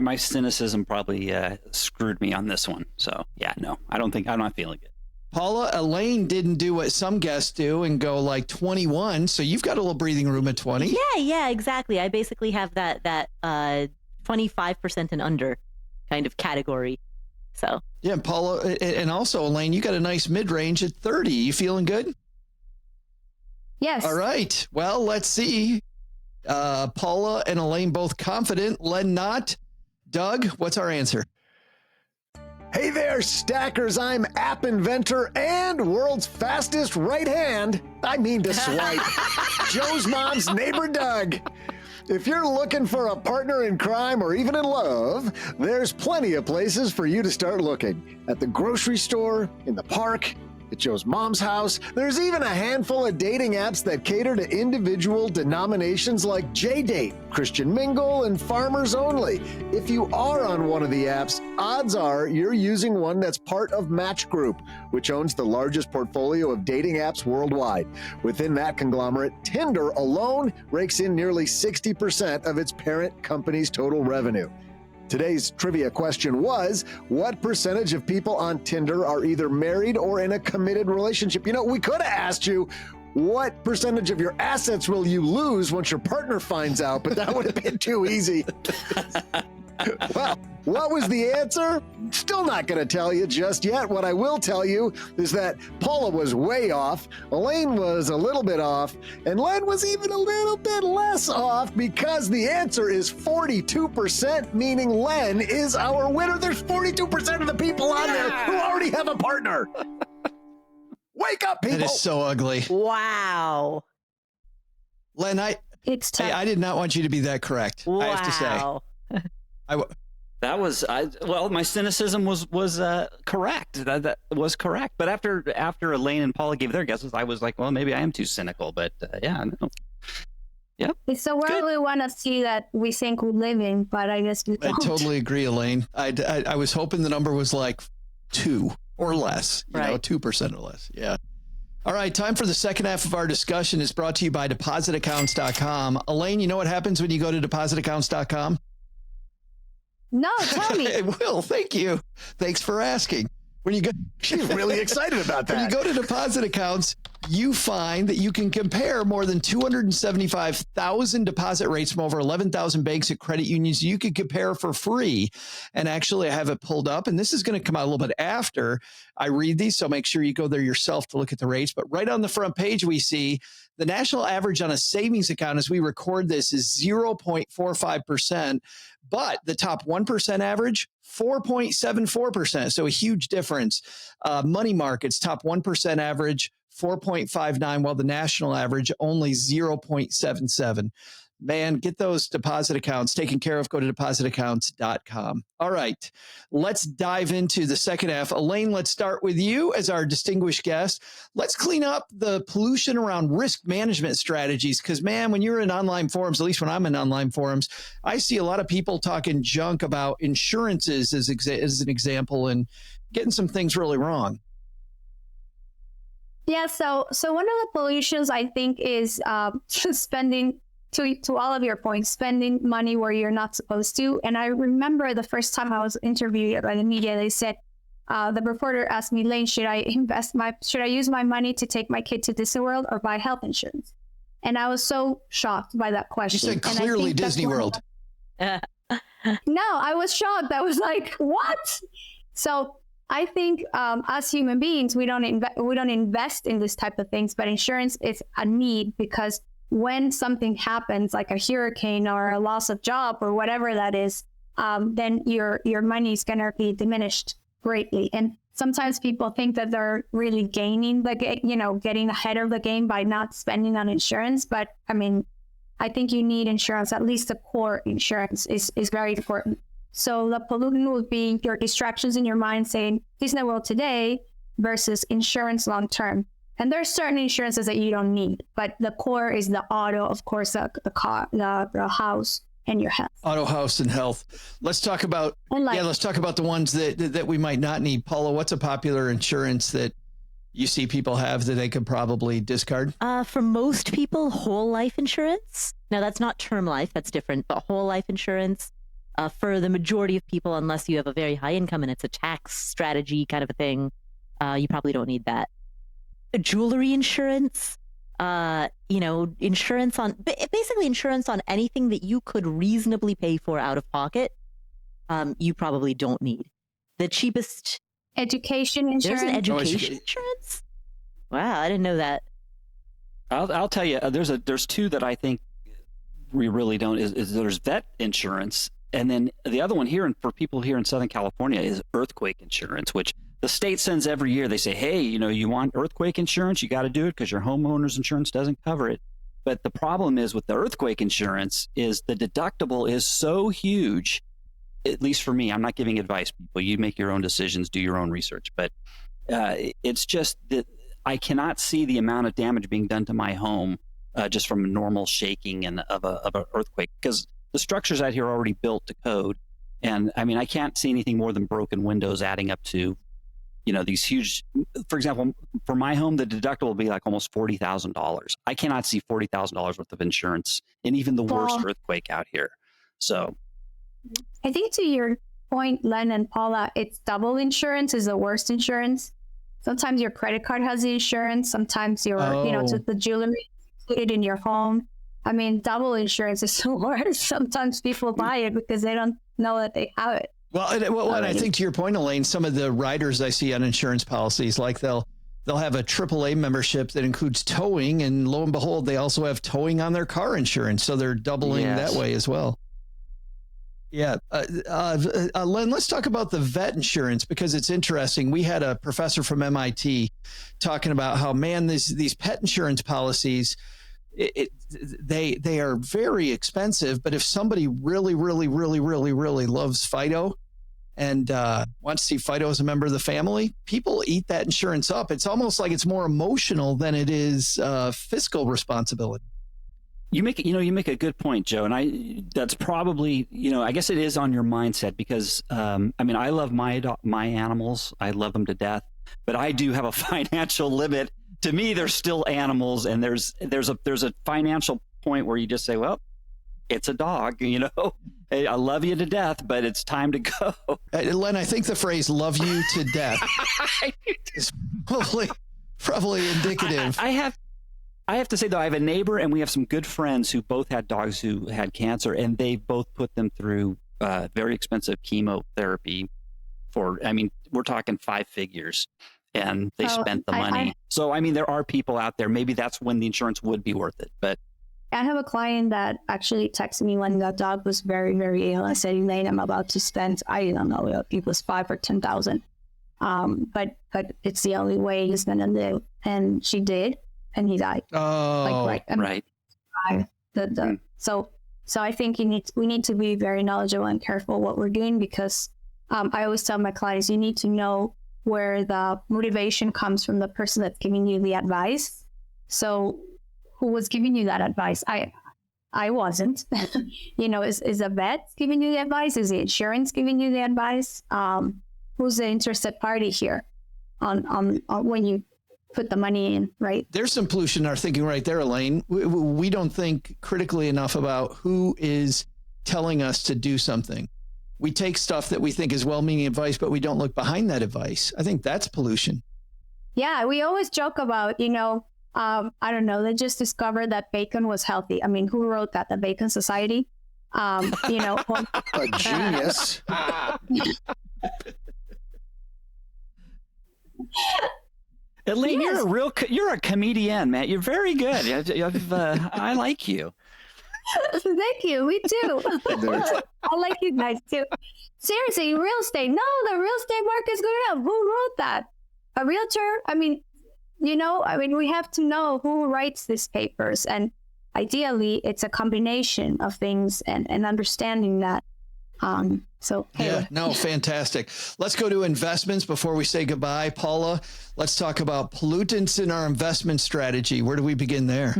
my cynicism probably screwed me on this one. So yeah, no, I'm not feeling it. Paula, Elaine didn't do what some guests do and go like 21. So you've got a little breathing room at 20. Yeah, exactly. I basically have that 25% and under kind of category. So yeah, Paula, and also Elaine, you got a nice mid-range at 30. You feeling good? Yes. All right. Well, let's see. Paula and Elaine both confident. Len not. Doug, what's our answer? Hey there, stackers. I'm app inventor and world's fastest right hand. I mean to swipe. Joe's mom's neighbor, Doug. If you're looking for a partner in crime or even in love, there's plenty of places for you to start looking. At the grocery store, in the park, at Joe's mom's house. There's even a handful of dating apps that cater to individual denominations like J-Date, Christian Mingle, and Farmers Only. If you are on one of the apps, odds are you're using one that's part of Match Group, which owns the largest portfolio of dating apps worldwide. Within that conglomerate, Tinder alone rakes in nearly 60% of its parent company's total revenue. Today's trivia question was, what percentage of people on Tinder are either married or in a committed relationship? You know, we could have asked you, what percentage of your assets will you lose once your partner finds out? But that would have been too easy. Well, what was the answer? Still not going to tell you just yet. What I will tell you is that Paula was way off, Elaine was a little bit off, and Len was even a little bit less off because the answer is 42%, meaning Len is our winner. There's 42% of the people on there who already have a partner. Wake up, people. That is so ugly. wow. Len, I did not want you to be that correct. Wow. I have to say. My cynicism was correct. That was correct. But after Elaine and Paula gave their guesses, I was like, well, maybe I am too cynical. But yeah, no. Yep. It's the world we want to see that we think we live in, but I guess we don't. I totally agree, Elaine. I was hoping the number was like 2 or less, you know, 2% or less. Yeah. All right, time for the second half of our discussion. It's brought to you by depositaccounts.com. Elaine, you know what happens when you go to depositaccounts.com? No, tell me. It will. Thank you. Thanks for asking. When you go, she's really excited about that. When you go to deposit accounts, you find that you can compare more than 275,000 deposit rates from over 11,000 banks and credit unions. You can compare for free. And actually, I have it pulled up, and this is going to come out a little bit after I read these. So make sure you go there yourself to look at the rates. But right on the front page, we see the national average on a savings account as we record this is 0.45%. But the top 1% average, 4.74%. So a huge difference. Money markets, top 1% average, 4.59, while the national average only 0.77. Man, get those deposit accounts taken care of. Go to depositaccounts.com. All right, let's dive into the second half. Elaine, let's start with you as our distinguished guest. Let's clean up the pollution around risk management strategies. Because, man, when you're in online forums, at least when I'm in online forums, I see a lot of people talking junk about insurances as an example and getting some things really wrong. Yeah, so one of the pollutions I think is spending to all of your points, spending money where you're not supposed to. And I remember the first time I was interviewed by the media, they said, the reporter asked me, Lane, should I use my money to take my kid to Disney World or buy health insurance? And I was so shocked by that question. You said clearly Disney World. No, I was shocked. I was like, what? So I think as human beings, we don't invest in this type of things, but insurance is a need, because when something happens, like a hurricane or a loss of job or whatever that is, then your money is going to be diminished greatly. And sometimes people think that they're really gaining getting ahead of the game by not spending on insurance. But I mean, I think you need insurance. At least the core insurance is very important. So the pollutant would be your distractions in your mind saying Disney World today versus insurance long term. And there's certain insurances that you don't need, but the core is the auto, of course, the car, the house, and your health. Auto, house, and health. Let's talk about the ones that we might not need. Paula, what's a popular insurance that you see people have that they could probably discard? For most people, whole life insurance. Now, that's not term life, that's different, but whole life insurance. For the majority of people, unless you have a very high income and it's a tax strategy kind of a thing, you probably don't need that. Jewelry insurance, insurance on anything that you could reasonably pay for out of pocket, you probably don't need. The cheapest education insurance. There's an education insurance. Wow, I didn't know that. I'll tell you, there's two that I think we really don't. Is there's vet insurance, and then the other one here, for people here in Southern California, is earthquake insurance, which the state sends every year. They say, hey, you want earthquake insurance? You got to do it because your homeowner's insurance doesn't cover it. But the problem is with the earthquake insurance is the deductible is so huge, at least for me. I'm not giving advice, people. You make your own decisions, do your own research. But it's just that I cannot see the amount of damage being done to my home just from normal shaking and of an earthquake, because the structures out here are already built to code. And I mean, I can't see anything more than broken windows adding up to, these huge, for example, for my home, the deductible will be like almost $40,000. I cannot see $40,000 worth of insurance in even the worst earthquake out here. So I think to your point, Len and Paula, it's double insurance is the worst insurance. Sometimes your credit card has the insurance. Sometimes the jewelry included in your home. I mean, double insurance is the worst. Sometimes people buy it because they don't know that they have it. Well, and I think to your point, Elaine, some of the riders I see on insurance policies, like they'll have a AAA membership that includes towing, and lo and behold, they also have towing on their car insurance, so they're doubling that way as well. Yeah, Len, let's talk about the vet insurance, because it's interesting. We had a professor from MIT talking about how, man, these pet insurance policies, they are very expensive, but if somebody really, really, really, really, really loves Fido and wants to see Fido as a member of the family, people eat that insurance up. It's almost like it's more emotional than it is fiscal responsibility. You make a good point, Joe, and that's probably, I guess it is on your mindset, because I love my animals, I love them to death, but I do have a financial limit. To me, they're still animals, and there's a financial point where you just say, well, it's a dog, I love you to death, but it's time to go. Len, I think the phrase "love you to death" is probably indicative. I have to say, though, I have a neighbor, and we have some good friends who both had dogs who had cancer, and they both put them through very expensive chemotherapy we're talking 5 figures. And they spent the money. So, there are people out there. Maybe that's when the insurance would be worth it. But I have a client that actually texted me when the dog was very, very ill. I said, Elaine, I'm about to spend, I don't know, it was $5,000 or $10,000. But it's the only way he's going to live. And she did. And he died. Oh, right. So I think we need to be very knowledgeable and careful what we're doing, because I always tell my clients, you need to know where the motivation comes from the person that's giving you the advice. So who was giving you that advice? I wasn't. Is a vet giving you the advice? Is the insurance giving you the advice? Who's the interested party here on when you put the money in, right? There's some pollution in our thinking right there, Elaine. We don't think critically enough about who is telling us to do something. We take stuff that we think is well-meaning advice, but we don't look behind that advice. I think that's pollution. Yeah, we always joke about, I don't know, they just discovered that bacon was healthy. I mean, who wrote that? The Bacon Society? A genius. Elaine, Yes. you're a comedian, man. You're very good. I like you. Thank you. Me too. I like you guys too. Seriously, real estate. No, the real estate market is going up. Who wrote that? A realtor? I mean, we have to know who writes these papers. And ideally, it's a combination of things and understanding that. Yeah, no, fantastic. Let's go to investments before we say goodbye. Paula, let's talk about pollutants in our investment strategy. Where do we begin there?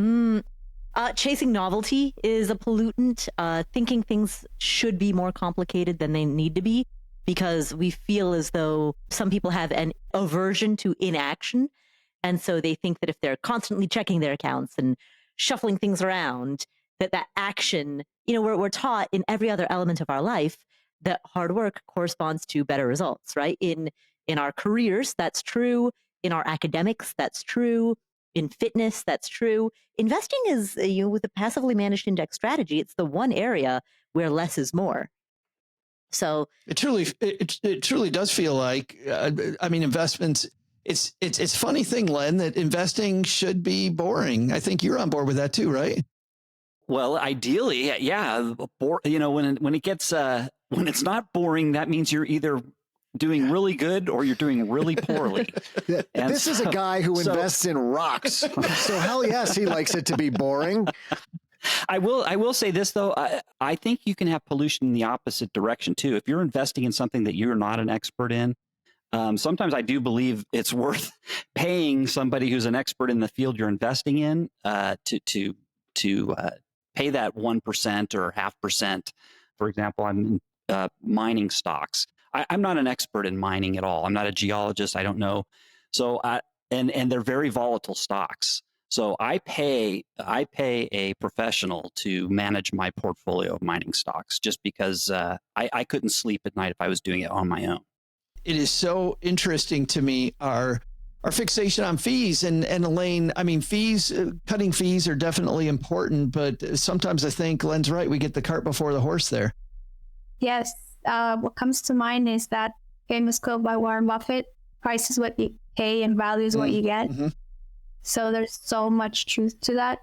Chasing novelty is a pollutant. Thinking things should be more complicated than they need to be, because we feel as though some people have an aversion to inaction. And so they think that if they're constantly checking their accounts and shuffling things around, that action, we're taught in every other element of our life that hard work corresponds to better results, right? In our careers, that's true. In our academics, that's true. In fitness, that's true. Investing is, with a passively managed index strategy, it's the one area where less is more. So it truly does feel like, investments. It's a funny thing, Len, that investing should be boring. I think you're on board with that too, right? Well, ideally, yeah. When it gets when it's not boring, that means you're either doing really good or you're doing really poorly. This is a guy who invests in rocks. So hell yes, he likes it to be boring. I will say this, though. I think you can have pollution in the opposite direction, too. If you're investing in something that you're not an expert in, sometimes I do believe it's worth paying somebody who's an expert in the field you're investing in to pay that 1% or 0.5%. For example, I'm in mining stocks. I'm not an expert in mining at all. I'm not a geologist. I don't know. So, and they're very volatile stocks. So I pay a professional to manage my portfolio of mining stocks, just because I couldn't sleep at night if I was doing it on my own. It is so interesting to me, our fixation on fees. And Elaine, cutting fees are definitely important, but sometimes I think Len's right. We get the cart before the horse there. Yes. What comes to mind is that famous quote by Warren Buffett: price is what you pay and value is what you get. Mm-hmm. So there's so much truth to that.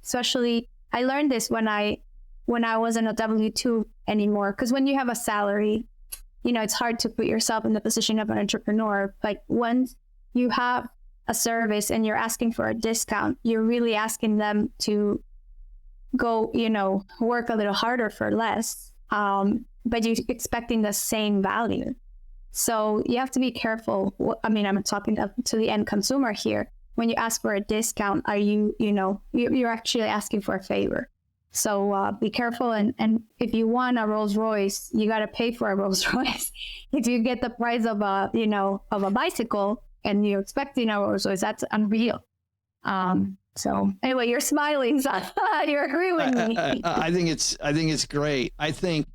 Especially, I learned this when I wasn't a W-2 anymore, because when you have a salary, it's hard to put yourself in the position of an entrepreneur. Like, once you have a service and you're asking for a discount, you're really asking them to go, work a little harder for less. But you're expecting the same value. So you have to be careful. I'm talking to the end consumer here. When you ask for a discount, are you're actually asking for a favor. So be careful. And if you want a Rolls Royce, you got to pay for a Rolls Royce. If you get the price of a bicycle and you're expecting a Rolls Royce, that's unreal. So anyway, you're smiling, so you agree with me. I think it's great. I think,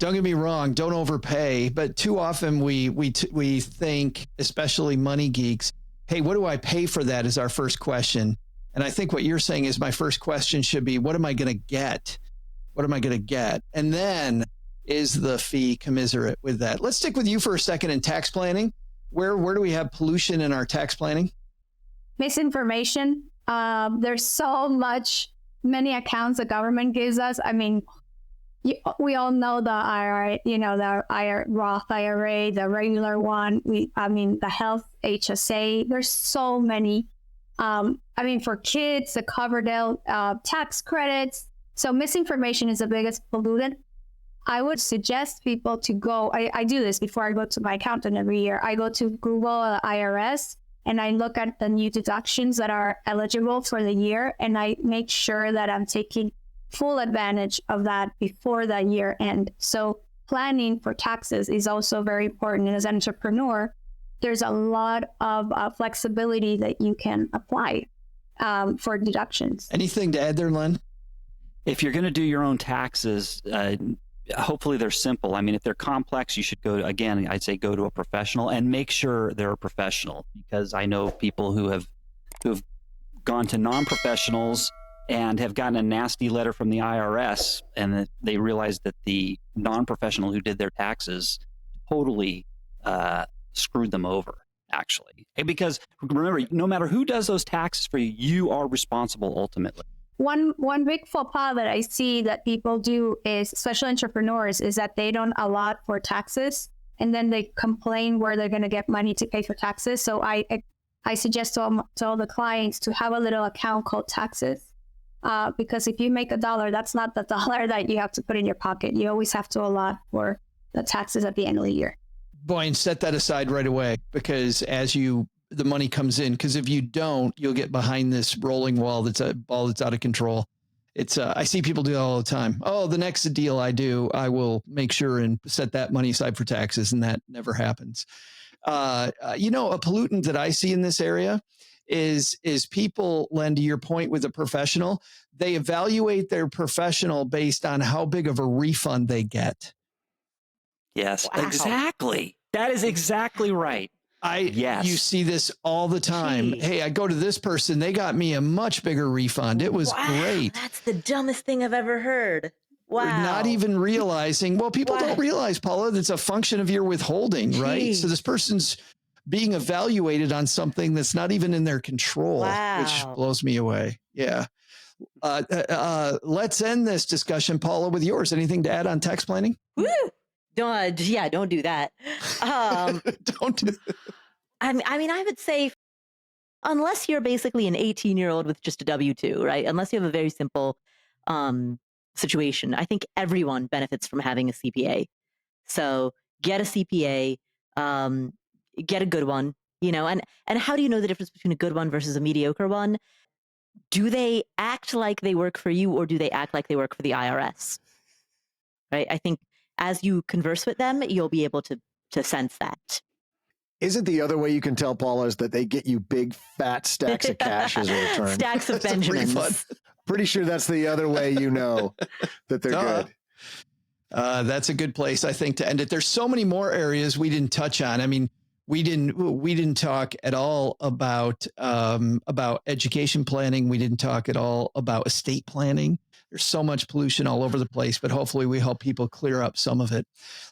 don't get me wrong, don't overpay, but too often we think, especially money geeks, hey, what do I pay for that is our first question. And I think what you're saying is my first question should be, what am I going to get? What am I going to get? And then, is the fee commiserate with that? Let's stick with you for a second in tax planning. Where do we have pollution in our tax planning? Misinformation. There's so many accounts the government gives us. We all know the IRA, the Roth IRA, the regular one. The health HSA. There's so many. For kids, the Coverdell tax credits. So misinformation is the biggest pollutant. I would suggest people to go. I do this before I go to my accountant every year. I go to Google IRS and I look at the new deductions that are eligible for the year, and I make sure that I'm taking full advantage of that before the year end. So planning for taxes is also very important. And as an entrepreneur, there's a lot of flexibility that you can apply for deductions. Anything to add there, Len? If you're going to do your own taxes, hopefully they're simple. I mean, if they're complex, you should go, again, I'd say go to a professional and make sure they're a professional, because I know people who've gone to non-professionals and have gotten a nasty letter from the IRS, and they realized that the non-professional who did their taxes totally screwed them over, actually. And because remember, no matter who does those taxes for you, you are responsible ultimately. One big faux pas that I see that people do is, especially entrepreneurs, is that they don't allot for taxes, and then they complain where they're going to get money to pay for taxes. So I suggest to all the clients to have a little account called taxes, because if you make $1, that's not the dollar that you have to put in your pocket. You always have to allot for the taxes at the end of the year. Boy, and set that aside right away, because as the money comes in, because if you don't, you'll get behind this rolling wall that's a ball that's out of control. It's I see people do that all the time. Oh, the next deal I do, I will make sure and set that money aside for taxes, and that never happens. A pollutant that I see in this area is people, Len, to your point with a professional, they evaluate their professional based on how big of a refund they get. Yes, Wow. exactly. That is exactly right. You see this all the time. Jeez. Hey, I go to this person, they got me a much bigger refund. It was great. That's the dumbest thing I've ever heard. Wow. Not even realizing. Well, people don't realize, Paula, that's a function of your withholding, right? So this person's being evaluated on something that's not even in their control, which blows me away. Yeah. Let's end this discussion, Paula, with yours. Anything to add on tax planning? Woo! Don't do that. Don't do that. I mean, I would say, unless you're basically an 18-year-old with just a W-2, right? Unless you have a very simple situation, I think everyone benefits from having a CPA. So get a CPA, get a good one, and how do you know the difference between a good one versus a mediocre one? Do they act like they work for you, or do they act like they work for the IRS? Right? I think as you converse with them, you'll be able to sense that. Isn't the other way you can tell, Paula, is that they get you big fat stacks of cash as a return? Stacks of Benjamins. Pretty sure that's the other way you know that they're good. That's a good place, I think, to end it. There's so many more areas we didn't touch on. I mean, we didn't talk at all about education planning. We didn't talk at all about estate planning. There's so much pollution all over the place, but hopefully we help people clear up some of it.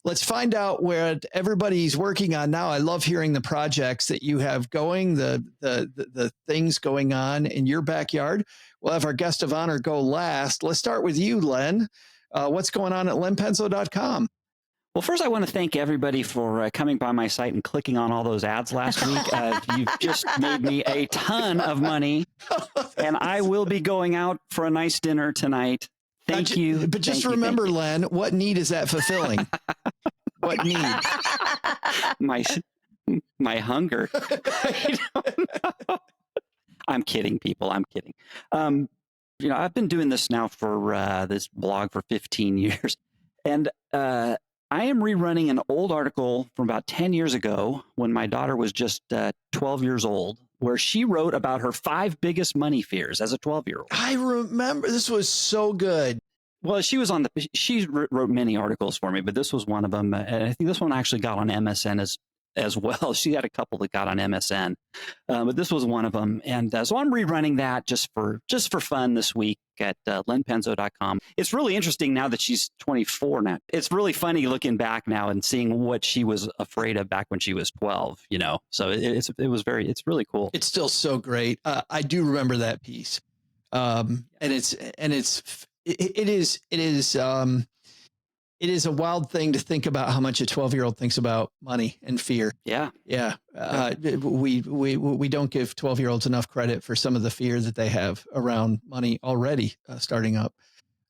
Let's find out where everybody's working on now. I love hearing the projects that you have going, the things going on in your backyard. We'll have our guest of honor go last. Let's start with you, Len. What's going on at lenpenzo.com? Well, first, I want to thank everybody for coming by my site and clicking on all those ads last week. You've just made me a ton of money, and I will be going out for a nice dinner tonight. Thank you. But just remember, Len, what need is that fulfilling? What need? My hunger. I don't know. I'm kidding, people. I'm kidding. I've been doing this now for this blog for 15 years, and I am rerunning an old article from about 10 years ago when my daughter was just 12 years old, where she wrote about her 5 biggest money fears as a 12-year-old. I remember this was so good. Well, she wrote many articles for me, but this was one of them. And I think this one actually got on MSN as well. She had a couple that got on MSN, but this was one of them. And so I'm rerunning that just for fun this week at lenpenzo.com. It's really interesting now that she's 24 now. It's really funny looking back now and seeing what she was afraid of back when she was 12, So it's really cool. It's still so great. I do remember that piece. It is a wild thing to think about how much a 12-year-old thinks about money and fear. Yeah. Yeah. We don't give 12-year-olds enough credit for some of the fear that they have around money already starting up.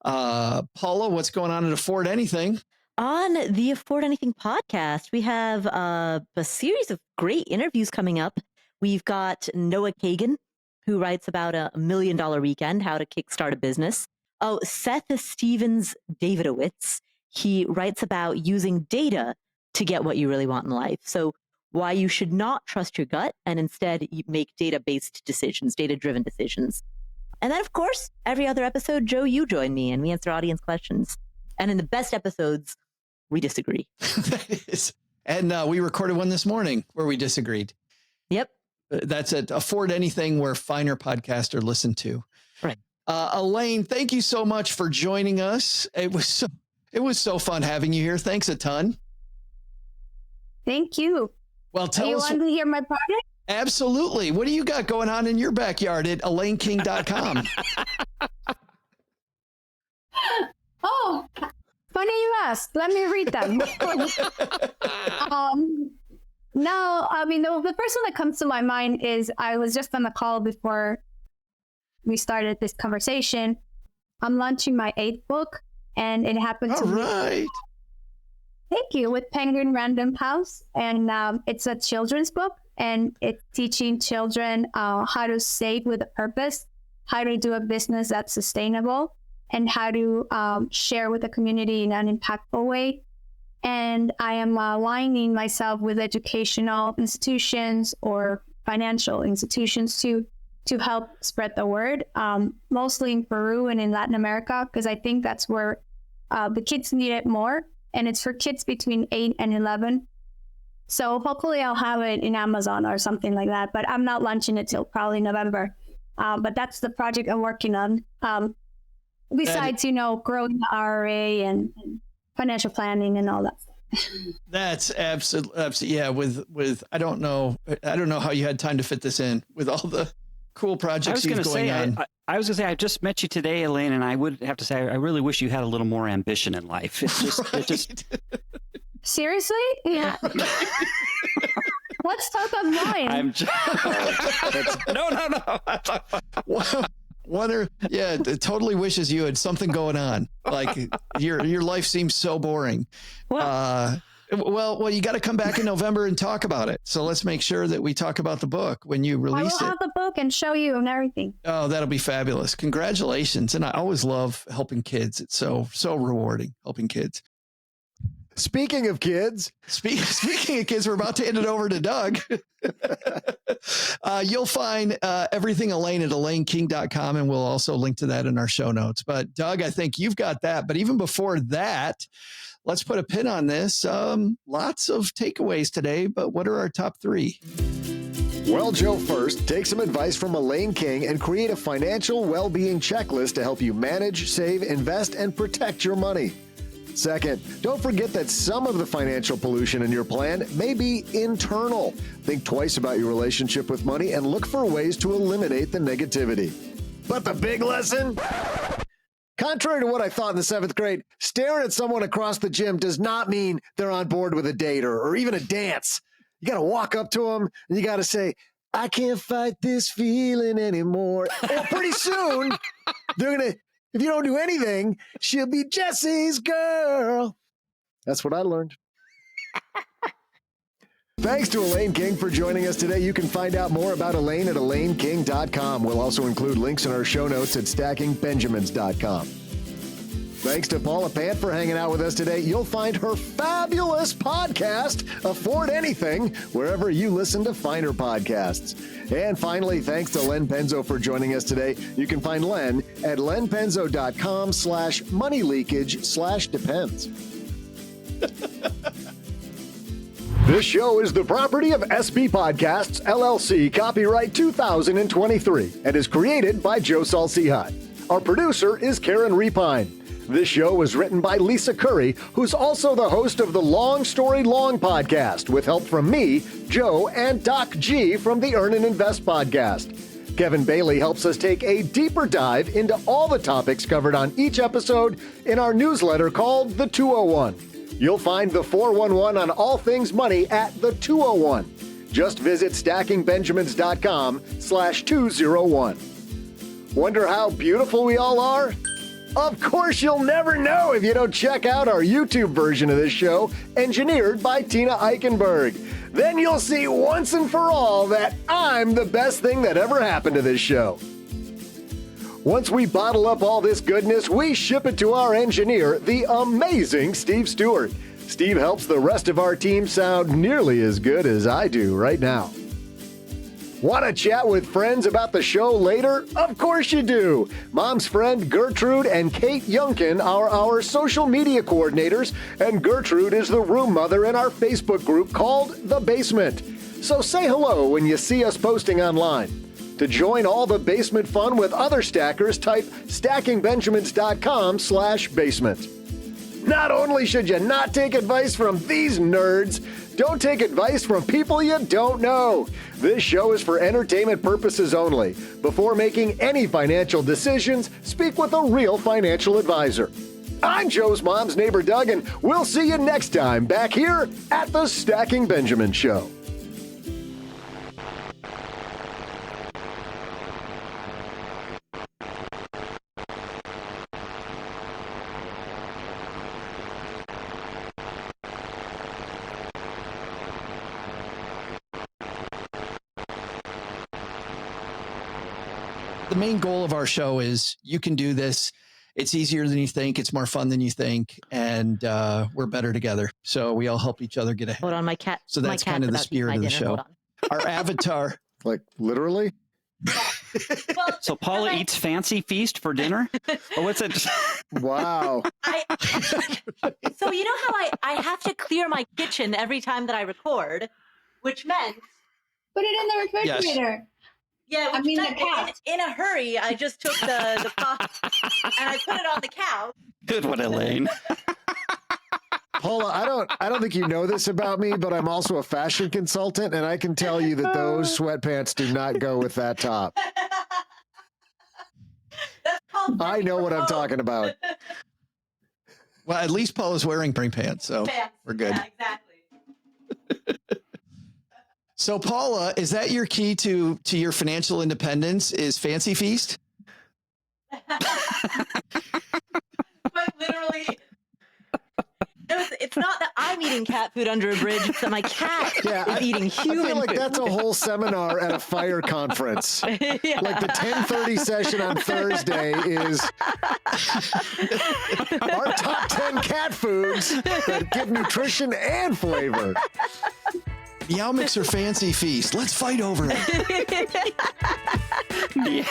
Paula, what's going on at Afford Anything? On the Afford Anything podcast, we have a series of great interviews coming up. We've got Noah Kagan, who writes about a $1 million weekend, how to kickstart a business. Oh, Seth Stevens Davidowitz. He writes about using data to get what you really want in life. So why you should not trust your gut and instead you make data-based decisions, data-driven decisions. And then, of course, every other episode, Joe, you join me and we answer audience questions. And in the best episodes, we disagree. And we recorded one this morning where we disagreed. Yep. That's at Afford Anything, where finer podcasts are listened to. Right. Elaine, thank you so much for joining us. It was so fun having you here. Thanks a ton. Thank you. Well, tell you us. Want to hear my project? Absolutely. What do you got going on in your backyard at elaineking.com? Oh, funny you asked. Let me read them. No, I mean, the first one that comes to my mind is I was just on the call before we started this conversation. I'm launching my 8th book, and it happened to be. Right. Thank you. With Penguin Random House. And it's a children's book, and it's teaching children how to save with a purpose, how to do a business that's sustainable, and how to share with the community in an impactful way. And I am aligning myself with educational institutions or financial institutions to help spread the word, mostly in Peru and in Latin America, because I think that's where the kids need it more. And it's for kids between 8 and 11. So hopefully I'll have it in Amazon or something like that, but I'm not launching it till probably November. But that's the project I'm working on. Besides, growing the RA and financial planning and all that stuff. That's absolutely. Yeah. With, I don't know how you had time to fit this in with all the cool projects you've going on. I was going to say, I just met you today, Elaine, and I would have to say, I really wish you had a little more ambition in life. It just. Seriously? Yeah. Let's talk on mine. I'm just, no. It totally wishes you had something going on. Like your life seems so boring. Well, you got to come back in November and talk about it. So let's make sure that we talk about the book when you release it. I will have the book and show you and everything. Oh, that'll be fabulous. Congratulations. And I always love helping kids. It's so rewarding helping kids. Speaking of kids, we're about to hand it over to Doug. You'll find everything Elaine at elaineking.com, and we'll also link to that in our show notes. But Doug, I think you've got that. But even before that, let's put a pin on this. Lots of takeaways today, but what are our top 3? Well, Joe, first, take some advice from Elaine King and create a financial well-being checklist to help you manage, save, invest, and protect your money. Second, don't forget that some of the financial pollution in your plan may be internal. Think twice about your relationship with money and look for ways to eliminate the negativity. But the big lesson? Contrary to what I thought in the 7th grade, staring at someone across the gym does not mean they're on board with a date or even a dance. You got to walk up to them and you got to say, I can't fight this feeling anymore. Or pretty soon, they're going to, if you don't do anything, she'll be Jesse's girl. That's what I learned. Thanks to Elaine King for joining us today. You can find out more about Elaine at elaineking.com. We'll also include links in our show notes at stackingbenjamins.com. Thanks to Paula Pant for hanging out with us today. You'll find her fabulous podcast, Afford Anything, wherever you listen to finer podcasts. And finally, thanks to Len Penzo for joining us today. You can find Len at lenpenzo.com/moneyleakage/depends. This show is the property of SB Podcasts, LLC, copyright 2023, and is created by Joe Saul-Sehy. Our producer is Karen Repine. This show was written by Lisa Curry, who's also the host of the Long Story Long podcast, with help from me, Joe, and Doc G from the Earn and Invest podcast. Kevin Bailey helps us take a deeper dive into all the topics covered on each episode in our newsletter called The 201. You'll find the 411 on all things money at The 201. Just visit stackingbenjamins.com/201. Wonder how beautiful we all are? Of course, you'll never know if you don't check out our YouTube version of this show, engineered by Tina Eichenberg. Then you'll see once and for all that I'm the best thing that ever happened to this show. Once we bottle up all this goodness, we ship it to our engineer, the amazing Steve Stewart. Steve helps the rest of our team sound nearly as good as I do right now. Want to chat with friends about the show later? Of course you do. Mom's friend Gertrude and Kate Youngkin are our social media coordinators, and Gertrude is the room mother in our Facebook group called The Basement. So say hello when you see us posting online. To join all the basement fun with other stackers, type stackingbenjamins.com/basement. Not only should you not take advice from these nerds, don't take advice from people you don't know. This show is for entertainment purposes only. Before making any financial decisions, speak with a real financial advisor. I'm Joe's mom's neighbor Doug, and we'll see you next time back here at the Stacking Benjamin Show. The main goal of our show is you can do this. It's easier than you think. It's more fun than you think. And we're better together. So we all help each other get ahead. Hold on, my cat. So that's kind of the spirit of the show. Our avatar. Like literally? Well, So Paula eats fancy feast for dinner? Or what's it? Wow. So you know how I have to clear my kitchen every time that I record, which meant... Put it in the refrigerator. Yeah, I mean, the cat. In a hurry, I just took the pot and I put it on the couch. Good one, Elaine. Paula, I don't think you know this about me, but I'm also a fashion consultant, and I can tell you that those sweatpants do not go with that top. That's called I know what I'm talking about. Well, at least Paula's wearing pants, so we're good. Yeah, exactly. So Paula, is that your key to your financial independence? Is Fancy Feast? But literally, it's not that I'm eating cat food under a bridge; it's that my cat is eating human I feel like food. that's a whole seminar at a fire conference. Yeah. Like the 10:30 session on Thursday is our top 10 cat foods that give nutrition and flavor. Meow Mix or Fancy Feast? Let's fight over it. Yeah.